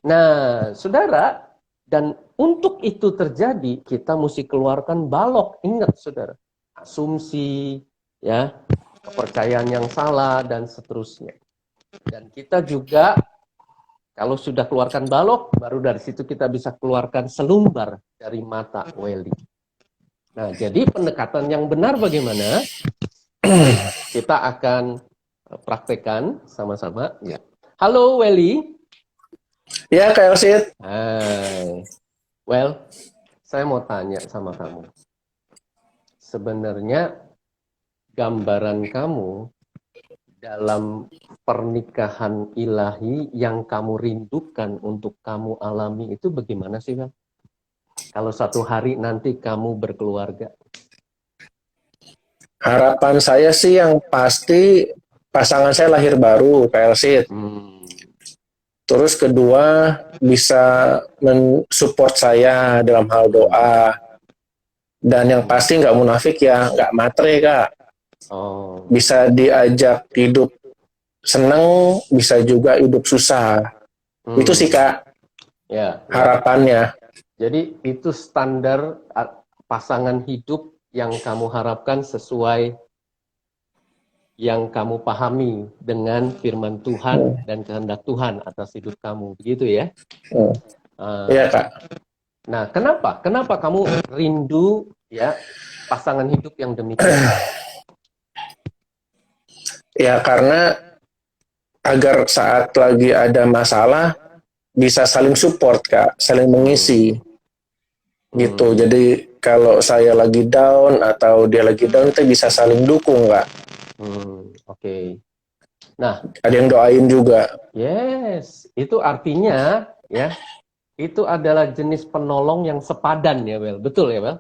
Nah, saudara, dan untuk itu terjadi, kita mesti keluarkan balok. Ingat, saudara, asumsi, ya, kepercayaan yang salah, dan seterusnya. Dan kita juga, kalau sudah keluarkan balok, baru dari situ kita bisa keluarkan selumbar dari mata Welly. Nah, jadi pendekatan yang benar bagaimana? Kita akan praktekkan sama-sama. Ya. Halo Welly. Ya, Kak Elsit. Hai. Well, saya mau tanya sama kamu. Sebenarnya gambaran kamu dalam pernikahan ilahi yang kamu rindukan untuk kamu alami itu bagaimana sih, Bang? Kalau suatu hari nanti kamu berkeluarga. Harapan saya sih yang pasti pasangan saya lahir baru, Kak Elsit. Terus kedua, bisa mensupport saya dalam hal doa. Dan yang pasti nggak munafik ya, nggak matre, Kak. Oh. Bisa diajak hidup seneng, bisa juga hidup susah. Itu sih, Kak, Ya. harapannya. Jadi itu standar pasangan hidup yang kamu harapkan sesuai yang kamu pahami dengan firman Tuhan dan kehendak Tuhan atas hidup kamu, begitu ya? Iya, Kak. Nah, kenapa? Kenapa kamu rindu ya pasangan hidup yang demikian? Ya, karena agar saat lagi ada masalah bisa saling support, Kak, saling mengisi gitu. Jadi kalau saya lagi down atau dia lagi down, kita bisa saling dukung, Kak. Oke. Nah, Ada yang doain juga. yes, itu artinya ya, itu adalah jenis penolong yang sepadan ya, Wel. Betul ya, Wel?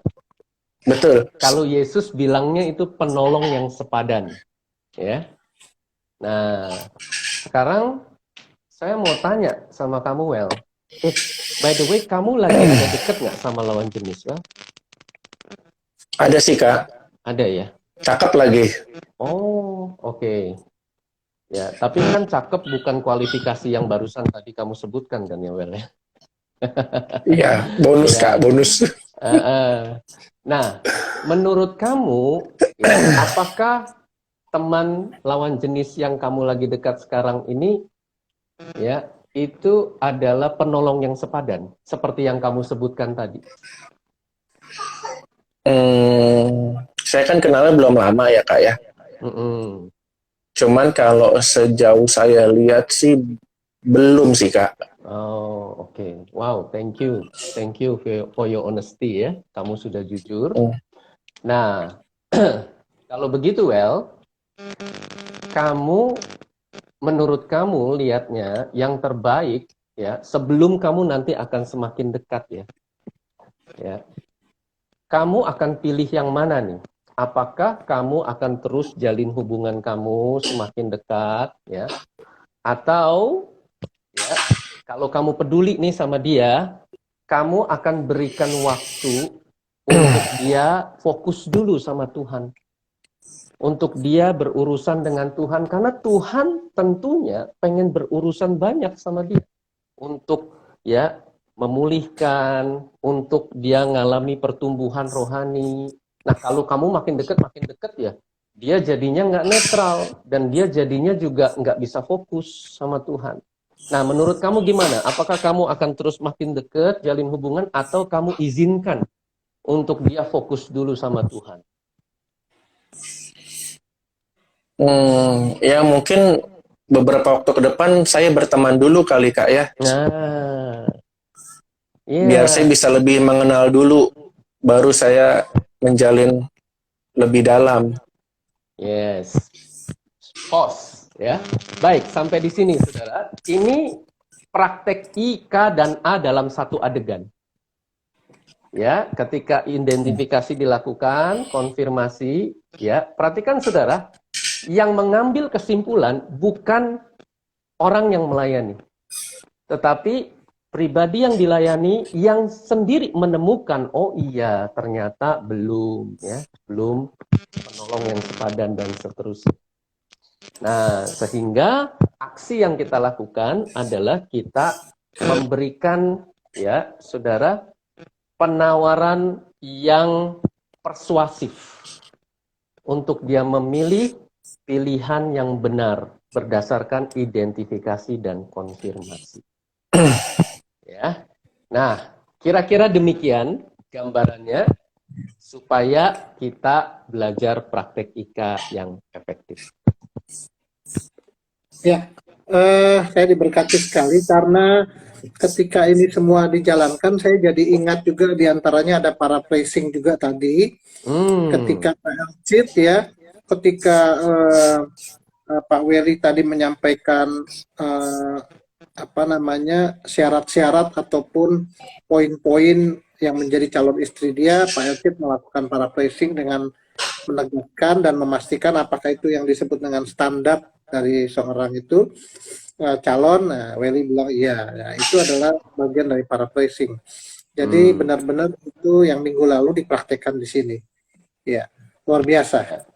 Betul. Kalau Yesus bilangnya itu penolong yang sepadan, ya. Nah, sekarang saya mau tanya sama kamu, Wel. By the way, kamu lagi ada deket nggak sama lawan jenis, Wel? Ada sih, Kak. Ada ya? Cakep lagi. Oh, oke. Ya, tapi kan cakep bukan kualifikasi yang barusan tadi kamu sebutkan kan ya, Wel ya? Iya, bonus, Ya. Kak, bonus. Nah, menurut kamu, ya, apakah teman lawan jenis yang kamu lagi dekat sekarang ini, ya, itu adalah penolong yang sepadan, seperti yang kamu sebutkan tadi? Saya kan kenalnya belum lama ya, Kak ya. Mm-mm. Cuman kalau sejauh saya lihat sih belum sih, Kak. Oh, oke. Wow, thank you. Thank you for your honesty ya. Kamu sudah jujur. Nah, kalau begitu, Well, menurut kamu lihatnya yang terbaik ya, sebelum kamu nanti akan semakin dekat ya. Ya. Kamu akan pilih yang mana nih? Apakah kamu akan terus jalin hubungan kamu semakin dekat ya? Atau ya, kalau kamu peduli nih sama dia, kamu akan berikan waktu untuk dia fokus dulu sama Tuhan. Untuk dia berurusan dengan Tuhan. Karena Tuhan tentunya pengen berurusan banyak sama dia. Untuk ya memulihkan, untuk dia ngalami pertumbuhan rohani. Nah, kalau kamu makin dekat ya, dia jadinya nggak netral. Dan dia jadinya juga nggak bisa fokus sama Tuhan. Nah, menurut kamu gimana? Apakah kamu akan terus makin dekat, jalin hubungan, atau kamu izinkan untuk dia fokus dulu sama Tuhan? Ya mungkin beberapa waktu ke depan saya berteman dulu kali, Kak ya. Nah, Biar saya bisa lebih mengenal dulu, baru saya menjalin lebih dalam. Yes. Pause. Ya, baik, sampai di sini, saudara. Ini praktek I, K, dan A dalam satu adegan. Ya, ketika identifikasi dilakukan, konfirmasi, ya, perhatikan saudara, yang mengambil kesimpulan bukan orang yang melayani, tetapi pribadi yang dilayani yang sendiri menemukan, oh iya, ternyata belum, ya, belum penolong yang sepadan dan seterusnya. Nah, sehingga aksi yang kita lakukan adalah kita memberikan ya, saudara, penawaran yang persuasif untuk dia memilih pilihan yang benar berdasarkan identifikasi dan konfirmasi. Ya. Nah, kira-kira demikian gambarannya supaya kita belajar praktek IKA yang efektif. Ya, saya diberkati sekali karena ketika ini semua dijalankan, saya jadi ingat juga diantaranya ada paraphrasing juga tadi. Ketika Pak Elcid ya, ketika Pak Wery tadi menyampaikan syarat-syarat ataupun poin-poin yang menjadi calon istri dia, Pak Elcid melakukan paraphrasing dengan menegaskan dan memastikan apakah itu yang disebut dengan standar dari seorang itu calon. Nah, Wery bilang iya. Nah, itu adalah bagian dari paraphrasing. Jadi benar-benar itu yang minggu lalu dipraktekkan di sini. Ya, luar biasa.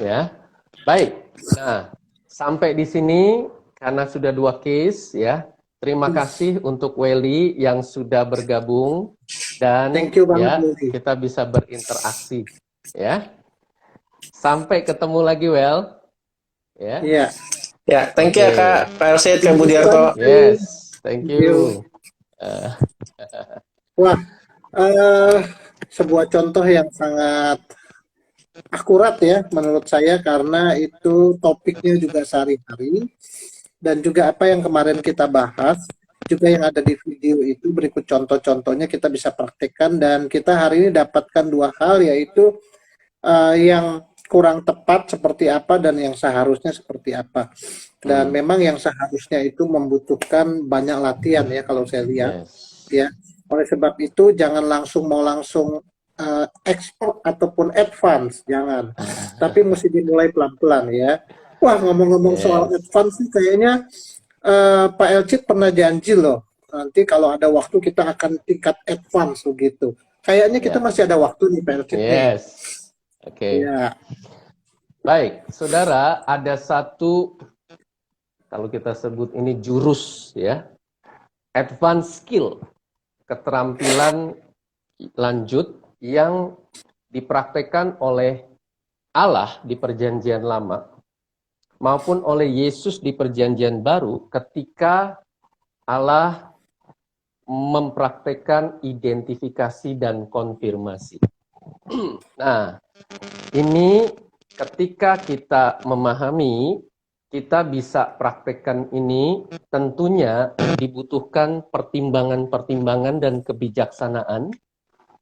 Ya, baik. Nah, sampai di sini karena sudah 2 case ya. Terima kasih untuk Welly yang sudah bergabung dan Thank you banget, ya Welly. kita bisa berinteraksi ya. Sampai ketemu lagi, Well. Ya. Iya. Ya, thank you ya Kak, Pak Elcid, Kak Budiarto. Yes, thank you. Wah, sebuah contoh yang sangat akurat ya menurut saya, karena itu topiknya juga sehari-hari, dan juga apa yang kemarin kita bahas juga yang ada di video itu berikut contoh-contohnya kita bisa praktekkan, dan kita hari ini dapatkan dua hal, yaitu yang kurang tepat seperti apa dan yang seharusnya seperti apa. Dan memang yang seharusnya itu membutuhkan banyak latihan ya kalau saya lihat Yes. ya. Oleh sebab itu jangan langsung expert ataupun advance, jangan. Tapi mesti dimulai pelan-pelan ya. Wah, ngomong-ngomong soal Yes. advance sih kayaknya Pak Elcit pernah janji loh. Nanti kalau ada waktu kita akan tingkat advance begitu. Kayaknya kita Ya. masih ada waktu nih Pak Elcit nih. Yes. Oke. Ya. Baik, saudara, ada satu, kalau kita sebut ini jurus ya, advanced skill, keterampilan lanjut yang dipraktekkan oleh Allah di Perjanjian Lama maupun oleh Yesus di Perjanjian Baru ketika Allah mempraktekkan identifikasi dan konfirmasi. Nah, ini ketika kita memahami, kita bisa praktekkan ini, tentunya dibutuhkan pertimbangan-pertimbangan dan kebijaksanaan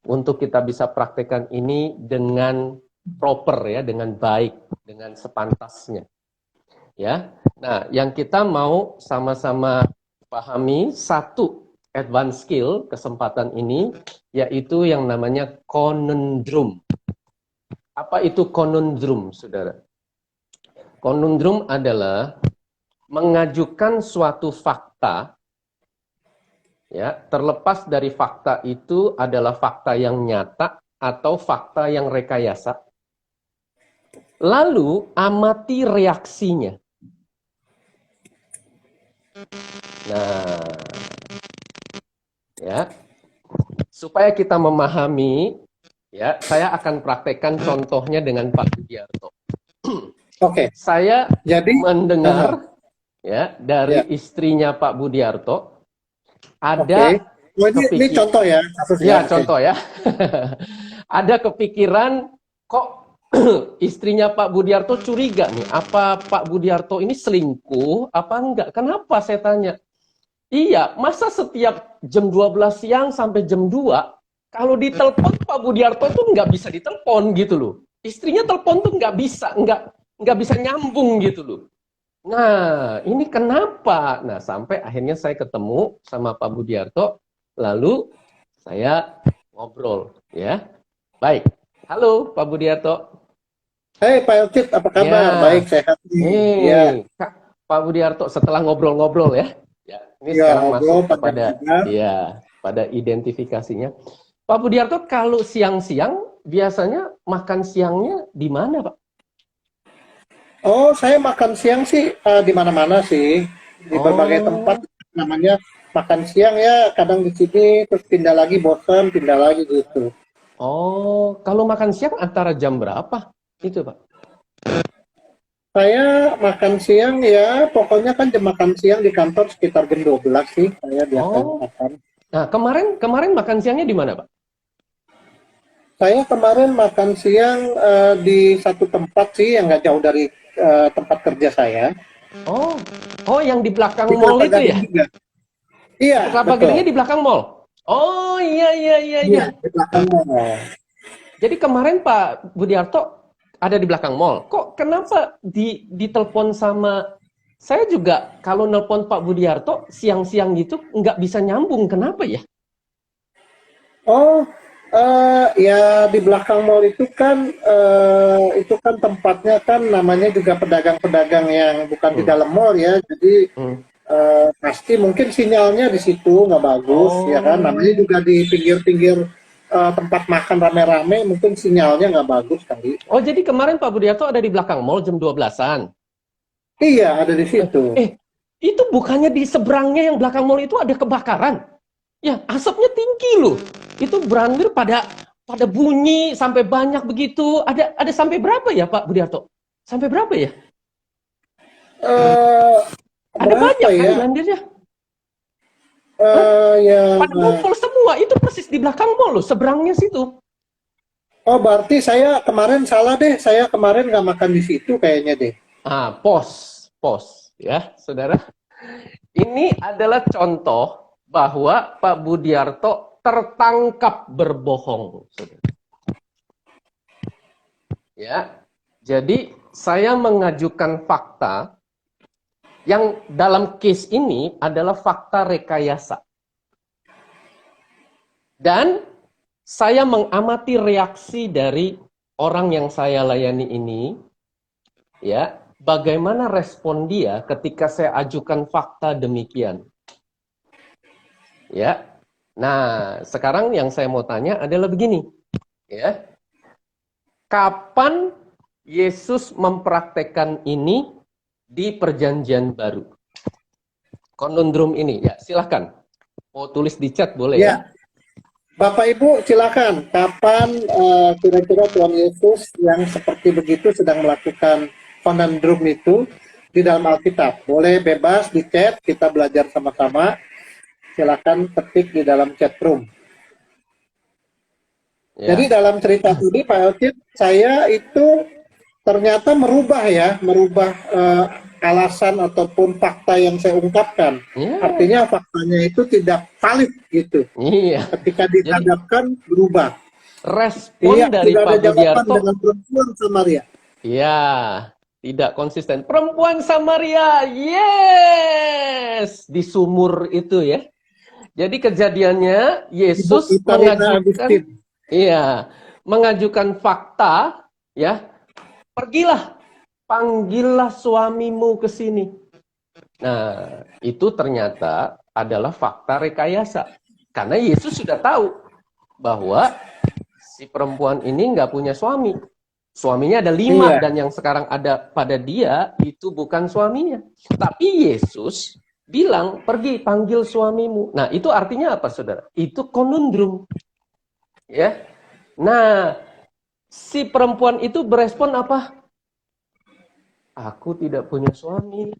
untuk kita bisa praktekkan ini dengan proper ya, dengan baik, dengan sepantasnya. Ya. Nah, yang kita mau sama-sama pahami satu advanced skill kesempatan ini, yaitu yang namanya conundrum. Apa itu conundrum, saudara? Conundrum adalah mengajukan suatu fakta, ya, terlepas dari fakta itu adalah fakta yang nyata atau fakta yang rekayasa. Lalu amati reaksinya. Nah, ya, supaya kita memahami, ya, saya akan praktekkan contohnya dengan Pak Budiarto. Oke. Saya Jadi mendengar ya dari Ya. istrinya Pak Budiarto Oke. ada Oh, ini contoh ya. kasusnya. ya Oke. contoh ya. Ada kepikiran kok istrinya Pak Budiarto curiga nih, apa Pak Budiarto ini selingkuh apa enggak? Kenapa saya tanya? Iya, masa setiap jam 12 siang sampai jam 2 kalau ditelepon Pak Budiarto itu nggak bisa ditelepon gitu loh. Istrinya telepon tuh nggak bisa nyambung gitu loh. Nah, ini kenapa? Nah, sampai akhirnya saya ketemu sama Pak Budiarto, lalu saya ngobrol ya. Baik. Halo Pak Budiarto. Hei Pak Elcit, apa kabar? Ya. Baik, sehat nih. Ya. Kak, Pak Budiarto, setelah ngobrol-ngobrol ya. Ya, ini Ya, sekarang masuk ngobrol, kepada panjang-panjang. ya, pada identifikasinya. Pak Budiarto, kalau siang-siang biasanya makan siangnya di mana, Pak? Oh, saya makan siang sih di mana-mana sih. Di berbagai tempat namanya makan siang ya, kadang di sini terus pindah lagi bosan, pindah lagi gitu. Oh, kalau makan siang antara jam berapa? Itu, Pak. Saya makan siang ya, pokoknya kan jam makan siang di kantor sekitar jam 12 sih, saya biasanya Oh. makan. Nah, kemarin makan siangnya di mana, Pak? Saya kemarin makan siang di satu tempat sih yang nggak jauh dari tempat kerja saya. Oh, yang di belakang Di mall Kelapa itu ya? Gading juga. Iya, Kelapa betul. Gadingnya di belakang mall. Oh, iya. Iya, di belakang mall. Jadi kemarin Pak Budiarto ada di belakang mall. Kok kenapa ditelepon sama saya juga kalau nelpon Pak Budiarto siang-siang gitu nggak bisa nyambung. Kenapa ya? Oh, ya di belakang mall itu kan tempatnya kan namanya juga pedagang-pedagang yang bukan di dalam mall ya. Jadi pasti mungkin sinyalnya di situ nggak bagus ya kan. Namanya juga di pinggir-pinggir tempat makan rame-rame, mungkin sinyalnya nggak bagus kali. Oh, jadi kemarin Pak Budiarto ada di belakang mall jam 12-an. Iya, ada di situ. Itu bukannya di seberangnya yang belakang mall itu ada kebakaran? Ya, asapnya tinggi loh. Itu brandir pada bunyi sampai banyak begitu. Ada sampai berapa ya Pak Budiarto? Sampai berapa ya? Ada Berapa banyak kan ya? brandirnya? Ya, Pada ngumpul semua, itu persis di belakang mall loh, seberangnya situ. Oh, berarti saya kemarin salah deh. Saya kemarin nggak makan di situ kayaknya deh. Pos ya, saudara. Ini adalah contoh bahwa Pak Budiarto tertangkap berbohong, saudara. Ya, jadi saya mengajukan fakta yang dalam case ini adalah fakta rekayasa. Dan saya mengamati reaksi dari orang yang saya layani ini, ya, bagaimana respon dia ketika saya ajukan fakta demikian. Ya. Nah, sekarang yang saya mau tanya adalah begini, ya. Kapan Yesus mempraktekkan ini di Perjanjian Baru? Konundrum ini, ya, silahkan. Mau tulis di chat boleh ya? Ya, Bapak Ibu silakan. Kapan kira-kira Tuhan Yesus yang seperti begitu sedang melakukan conundrum itu di dalam Alkitab? Boleh bebas di chat, kita belajar sama-sama. Silakan ketik di dalam chat room. Ya. Jadi dalam cerita tadi Pak Elkit, saya itu ternyata merubah alasan ataupun fakta yang saya ungkapkan. Ya. Artinya faktanya itu tidak valid gitu. Iya. Ketika dihadapkan berubah. Respon Iya, dari tidak ada Pak jawaban Budiarto, dengan perempuan Samaria. ya, tidak konsisten. Perempuan Samaria, yes, di sumur itu ya. Jadi kejadiannya Yesus Ibu Rina mengajukan, Agustin. iya, mengajukan fakta, ya. Pergilah, panggillah suamimu ke sini. Nah, itu ternyata adalah fakta rekayasa. Karena Yesus sudah tahu bahwa si perempuan ini nggak punya suami. Suaminya ada 5, Iya. dan yang sekarang ada pada dia itu bukan suaminya. Tapi Yesus bilang, pergi panggil suamimu. Nah, itu artinya apa, saudara? Itu konundrum. Ya. Nah, si perempuan itu berespon apa? Aku tidak punya suami.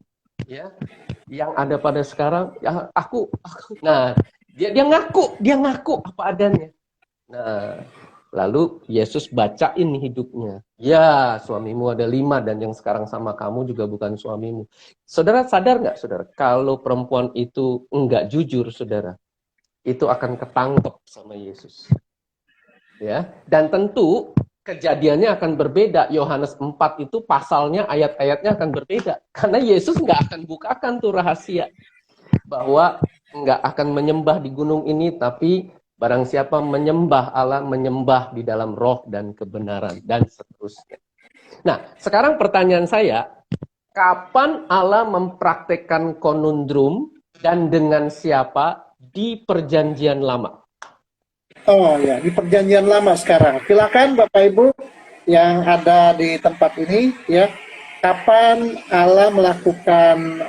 Ya. Yang ada pada sekarang, ya aku. Nah, dia ngaku apa adanya. Nah, lalu Yesus bacain hidupnya. Ya, suamimu ada 5 dan yang sekarang sama kamu juga bukan suamimu. Saudara sadar nggak, saudara? Kalau perempuan itu enggak jujur, saudara, itu akan ketangkep sama Yesus. Ya, dan tentu kejadiannya akan berbeda. Yohanes 4 itu pasalnya, ayat-ayatnya akan berbeda. Karena Yesus nggak akan bukakan tuh rahasia. Bahwa nggak akan menyembah di gunung ini, tapi barang siapa menyembah Allah, menyembah di dalam roh dan kebenaran, dan seterusnya. Nah, sekarang pertanyaan saya, kapan Allah mempraktekkan konundrum dan dengan siapa di Perjanjian Lama? Oh ya, di Perjanjian Lama sekarang. Silakan Bapak Ibu yang ada di tempat ini, ya. Kapan Allah melakukan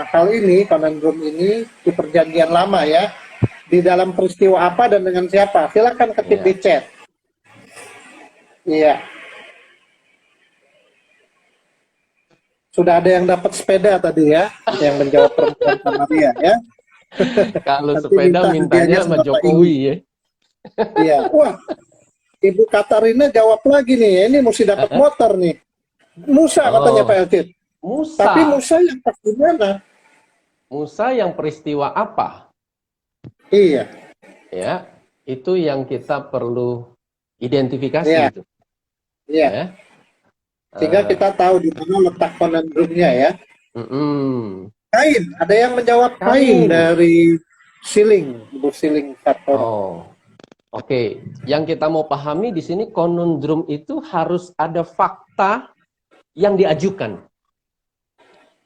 hal ini, konundrum ini di Perjanjian Lama ya? Di dalam peristiwa apa dan dengan siapa? Silakan ketik di chat. Iya. Sudah ada yang dapat sepeda tadi ya, yang menjawab perempuan Samaria ya. Kalau Nanti sepeda minta mintanya hadiahnya sama Bapak Jokowi ya. Iya. Wah, Ibu Katarina jawab lagi nih. Ini mesti dapat motor nih. Musa katanya Pak Elkit. Musa. Tapi Musa yang pas gimana? Musa yang peristiwa apa? Iya. Ya, itu yang kita perlu identifikasi Iya. itu. Iya. Ya. Sehingga kita tahu di mana letak konundrumnya ya. Kain, ada yang menjawab Kain dari Siling, Ibu Siling Sartono. Oh. Oke, yang kita mau pahami di sini konundrum itu harus ada fakta yang diajukan.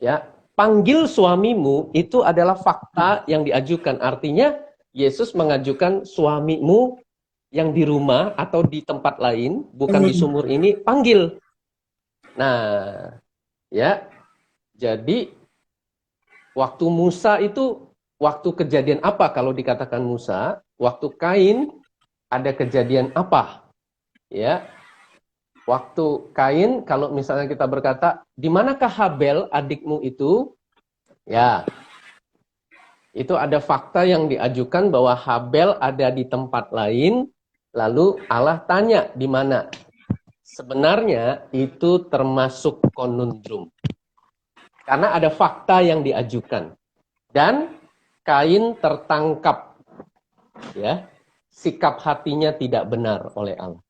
Ya, panggil suamimu itu adalah fakta yang diajukan. Artinya Yesus mengajukan suamimu yang di rumah atau di tempat lain, bukan di sumur ini, panggil. Nah, ya. Jadi waktu Musa itu waktu kejadian apa kalau dikatakan Musa? Waktu Kain ada kejadian apa? Ya. Waktu Kain, kalau misalnya kita berkata, di manakah Habel adikmu itu? Ya. Itu ada fakta yang diajukan bahwa Habel ada di tempat lain Lalu Allah tanya di mana. Sebenarnya itu termasuk konundrum. Karena ada fakta yang diajukan. Dan Kain tertangkap. Ya, sikap hatinya tidak benar oleh Allah.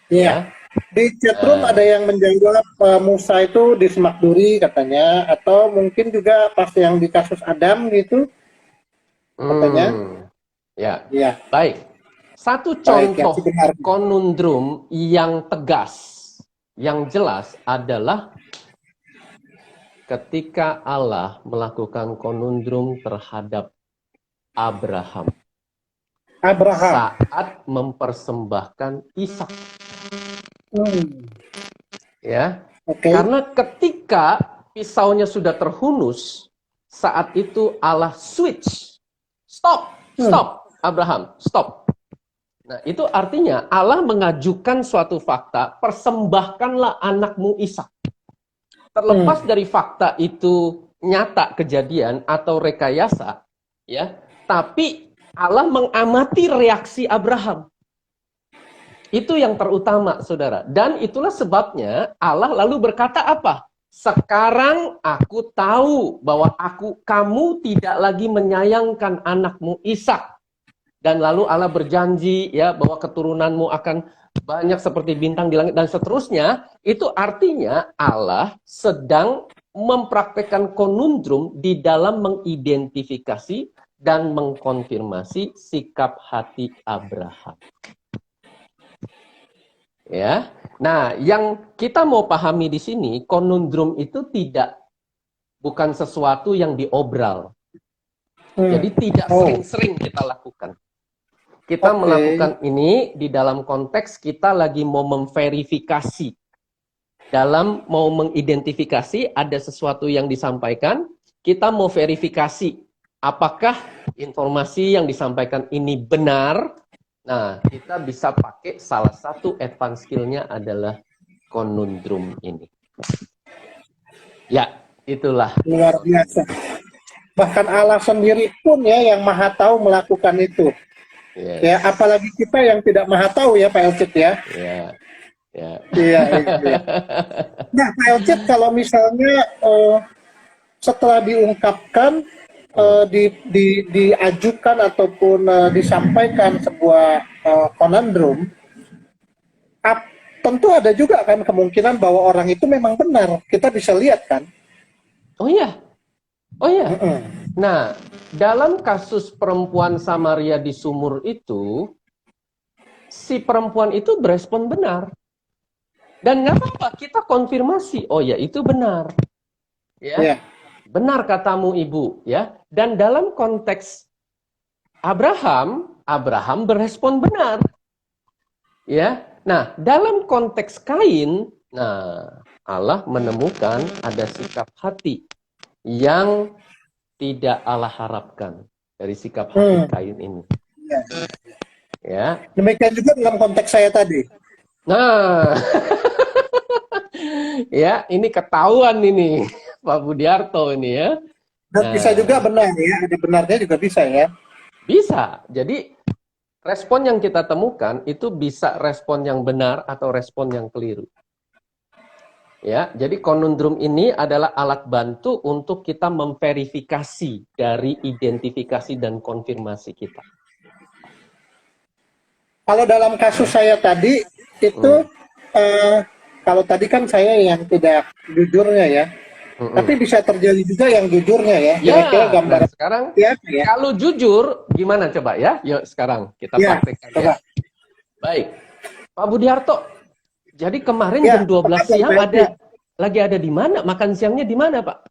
Iya. Di chatroom ada yang menjawab Musa itu di semak duri katanya, atau mungkin juga pas yang di kasus Adam gitu katanya. Ya, Iya. baik. Satu Baik, yang contoh sebenarnya. konundrum yang tegas, yang jelas adalah ketika Allah melakukan konundrum terhadap Abraham saat mempersembahkan Ishak. Ya, Oke. karena ketika pisaunya sudah terhunus, saat itu Allah switch, stop, Abraham, stop. Nah, itu artinya Allah mengajukan suatu fakta, persembahkanlah anakmu Ishak. Terlepas dari fakta itu nyata kejadian atau rekayasa, ya, tapi Allah mengamati reaksi Abraham. Itu yang terutama, saudara. Dan itulah sebabnya Allah lalu berkata apa? Sekarang aku tahu bahwa kamu tidak lagi menyayangkan anakmu Ishak. Dan lalu Allah berjanji ya bahwa keturunanmu akan banyak seperti bintang di langit dan seterusnya. Itu artinya Allah sedang mempraktekkan konundrum di dalam mengidentifikasi dan mengkonfirmasi sikap hati Abraham. Ya. Nah, yang kita mau pahami di sini, konundrum itu bukan sesuatu yang diobral. Jadi tidak sering-sering kita lakukan. Kita melakukan ini di dalam konteks kita lagi mau memverifikasi. Dalam mau mengidentifikasi ada sesuatu yang disampaikan, kita mau verifikasi apakah informasi yang disampaikan ini benar. Nah, kita bisa pakai salah satu advance skill-nya adalah konundrum ini. Ya, itulah. Luar biasa. Bahkan Allah sendiri pun ya yang maha tahu melakukan itu. Yes. Ya, apalagi kita yang tidak maha tahu ya Pak Elcit ya. Iya. Nah, Pak Elcit, kalau misalnya setelah diungkapkan, diajukan ataupun disampaikan sebuah konundrum, tentu ada juga kan kemungkinan bahwa orang itu memang benar. Kita bisa lihat kan? Oh iya. Nah, dalam kasus perempuan Samaria di sumur itu, si perempuan itu berespon benar. Dan nggak apa-apa, kita konfirmasi, oh ya itu benar. Ya, benar katamu ibu. Ya, dan dalam konteks Abraham berespon benar. Ya, nah dalam konteks Kain, nah Allah menemukan ada sikap hati yang tidak Allah harapkan dari sikap hati Kain ini. Ya. Demikian juga dalam konteks saya tadi. Nah, ya ini ketahuan ini Pak Budiarto ini ya. Dan bisa juga benar ya, ada benarnya juga bisa ya. Bisa. Jadi respon yang kita temukan itu bisa respon yang benar atau respon yang keliru. Ya, jadi konundrum ini adalah alat bantu untuk kita memverifikasi dari identifikasi dan konfirmasi kita. Kalau dalam kasus saya tadi itu kalau tadi kan saya yang tidak jujurnya ya, tapi bisa terjadi juga yang jujurnya ya. Kira-kira gambar. Nah, sekarang ya. Kalau jujur gimana coba ya? Yuk sekarang kita praktekkan ya. Baik, Pak Budiarto. Jadi kemarin jam 12 siang lagi ada di mana? Makan siangnya di mana, Pak?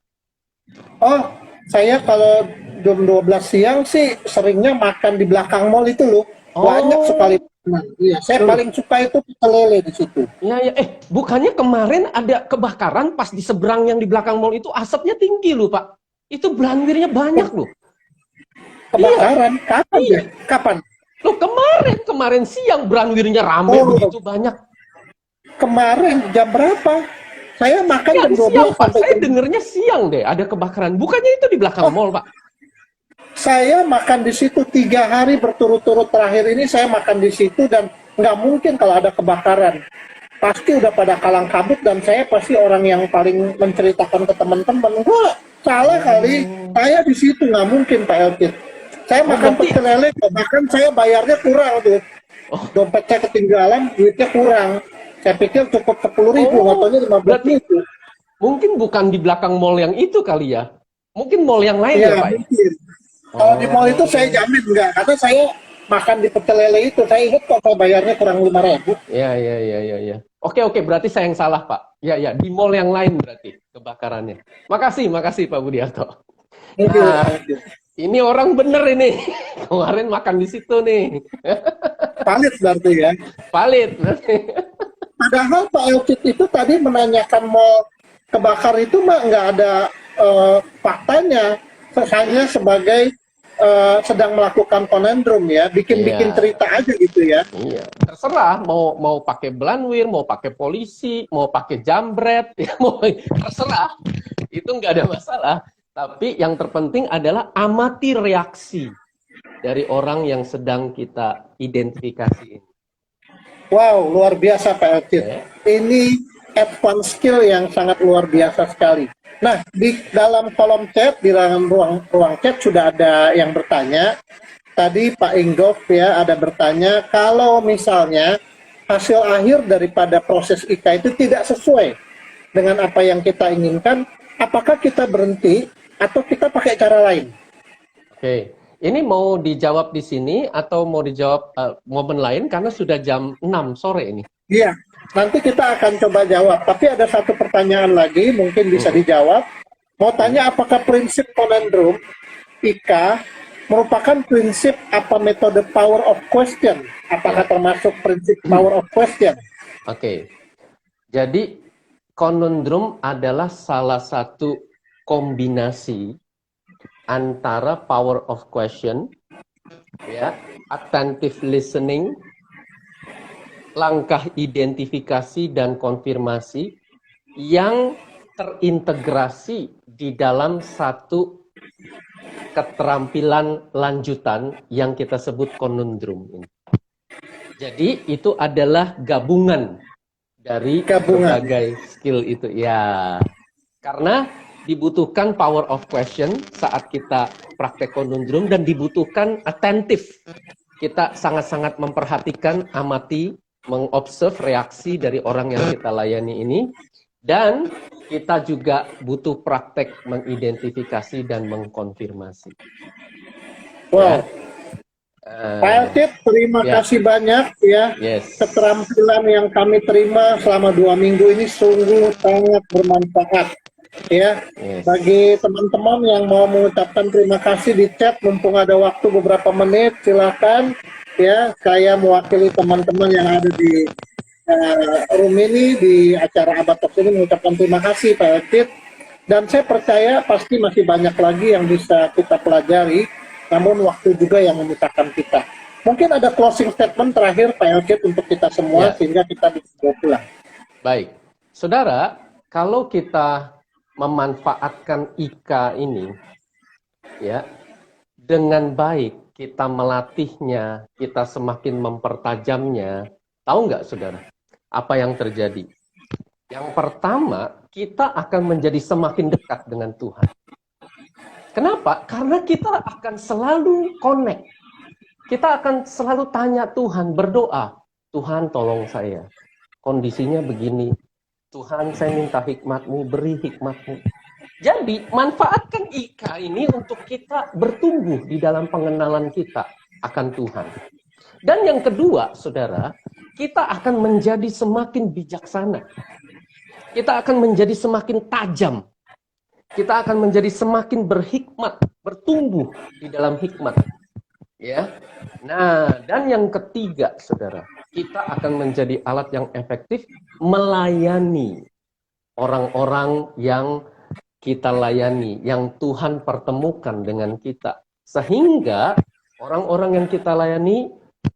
Oh, saya kalau jam 12 siang sih seringnya makan di belakang mall itu loh. Banyak sekali. Nah, iya, saya paling suka itu pecel lele di situ. Ya. Bukannya kemarin ada kebakaran pas di seberang yang di belakang mall itu asapnya tinggi loh, Pak. Itu belanwirnya banyak loh. Kebakaran? Kapan ya? Kapan? Loh kemarin siang beranwirnya rame begitu banyak. Kemarin jam berapa? Saya makan jam 12 siang, Pak. sampai Saya dengernya siang deh ada kebakaran. Bukannya itu di belakang mall, Pak? Saya makan di situ 3 hari berturut-turut terakhir ini, saya makan di situ dan nggak mungkin kalau ada kebakaran. Pasti udah pada kalang kabut dan saya pasti orang yang paling menceritakan ke teman-teman. Wah, salah kali, saya di situ nggak mungkin Pak Elkit. Saya makan berarti- pecel lele, bahkan saya bayarnya kurang tuh. Dompet saya ketinggalan, duitnya kurang. Saya pikir cukup 10.000, motonya 15.000. Mungkin bukan di belakang mall yang itu kali ya. Mungkin mall yang lain ya, Iya, Pak. mungkin. Kalau di mall itu saya jamin enggak, karena saya makan di pecel lele itu, saya ingat kok saya bayarnya kurang 5.000. Ya. Oke, berarti saya yang salah, Pak. Ya, di mall yang lain berarti kebakarannya. Makasih Pak Budiarto. Itu. Ini orang bener ini. Kemarin makan di situ nih. Valid berarti ya. Valid berarti. Padahal Pak Elkit itu tadi menanyakan mall kebakar itu mah nggak ada faktanya, hanya sebagai sedang melakukan conundrum ya, bikin-bikin Iya. cerita aja gitu ya. Iya, terserah mau pakai Belanwir, mau pakai polisi, mau pakai jambret, ya mau terserah. Itu nggak ada masalah. Tapi yang terpenting adalah amati reaksi dari orang yang sedang kita identifikasi ini. Wow, luar biasa Pak Elkit. Ya. Ini advance skill yang sangat luar biasa sekali. Nah, di dalam kolom chat, di dalam ruang chat sudah ada yang bertanya. Tadi Pak Inggof ya ada bertanya, kalau misalnya hasil akhir daripada proses IKA itu tidak sesuai dengan apa yang kita inginkan, apakah kita berhenti atau kita pakai cara lain? Oke, ini mau dijawab di sini atau mau dijawab momen lain karena sudah jam 6 sore ini. Iya, nanti kita akan coba jawab. Tapi ada satu pertanyaan lagi, mungkin bisa dijawab. Mau tanya apakah prinsip conundrum IKA merupakan prinsip apa metode power of question? Apakah termasuk prinsip power of question? Oke, jadi conundrum adalah salah satu kombinasi antara power of question, ya, attentive listening, langkah identifikasi dan konfirmasi yang terintegrasi di dalam satu keterampilan lanjutan yang kita sebut conundrum ini. Jadi itu adalah gabungan dari berbagai skill itu. Ya, karena dibutuhkan power of question saat kita praktek conundrum dan dibutuhkan attentif. Kita sangat-sangat memperhatikan, amati, mengobserv reaksi dari orang yang kita layani ini. Dan kita juga butuh praktek mengidentifikasi dan mengkonfirmasi. Wow. Pak Elkit, terima kasih banyak ya. Yes. Keterampilan yang kami terima selama 2 minggu ini sungguh sangat bermanfaat. Ya, bagi teman-teman yang mau mengucapkan terima kasih di chat, mumpung ada waktu beberapa menit, silakan. Ya, saya mewakili teman-teman yang ada di room ini, di acara Abatok ini mengucapkan terima kasih Pak Elkit. Dan saya percaya pasti masih banyak lagi yang bisa kita pelajari, namun waktu juga yang memisahkan kita. Mungkin ada closing statement terakhir Pak Elkit untuk kita semua, sehingga kita bisa pulang. Baik, saudara, kalau kita memanfaatkan IKA ini, ya, dengan baik kita melatihnya, kita semakin mempertajamnya. Tahu nggak, saudara, apa yang terjadi? Yang pertama, kita akan menjadi semakin dekat dengan Tuhan. Kenapa? Karena kita akan selalu connect. Kita akan selalu tanya Tuhan, berdoa, Tuhan tolong saya, kondisinya begini. Tuhan, saya minta hikmat-Mu, beri hikmat-Mu. Jadi, manfaatkan IKA ini untuk kita bertumbuh di dalam pengenalan kita akan Tuhan. Dan yang kedua, saudara, kita akan menjadi semakin bijaksana. Kita akan menjadi semakin tajam. Kita akan menjadi semakin berhikmat, bertumbuh di dalam hikmat. Ya. Nah, dan yang ketiga, saudara, kita akan menjadi alat yang efektif melayani orang-orang yang kita layani, yang Tuhan pertemukan dengan kita. Sehingga orang-orang yang kita layani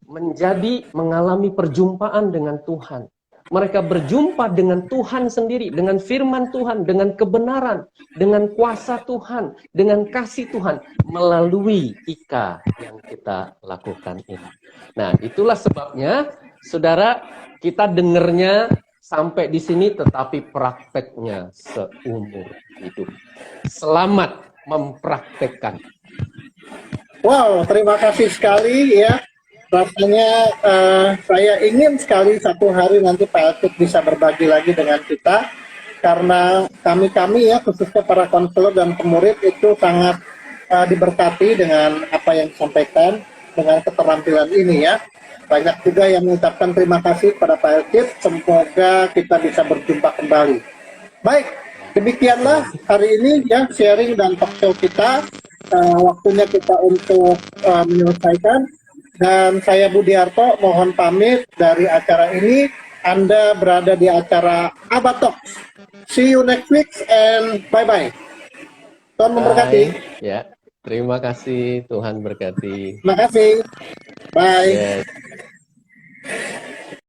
menjadi mengalami perjumpaan dengan Tuhan. Mereka berjumpa dengan Tuhan sendiri, dengan firman Tuhan, dengan kebenaran, dengan kuasa Tuhan, dengan kasih Tuhan melalui IKA yang kita lakukan ini. Nah, itulah sebabnya, saudara, kita dengernya sampai di sini, tetapi prakteknya seumur hidup. Selamat mempraktekkan. Wow, terima kasih sekali ya. Rasanya saya ingin sekali satu hari nanti Pak Elkit bisa berbagi lagi dengan kita, karena kami ya, khususnya para konselor dan pemurid itu sangat diberkati dengan apa yang disampaikan, dengan keterampilan ini ya. Banyak juga yang mengucapkan terima kasih kepada Pak Elkit. Semoga kita bisa berjumpa kembali. Baik, demikianlah hari ini ya sharing dan talk show kita. Waktunya kita untuk menyelesaikan. Dan saya Budiarto mohon pamit dari acara ini. Anda berada di acara Abatok. See you next week and bye-bye. Tuhan memberkati. Ya, terima kasih. Tuhan berkati. Terima kasih. Bye. Yes.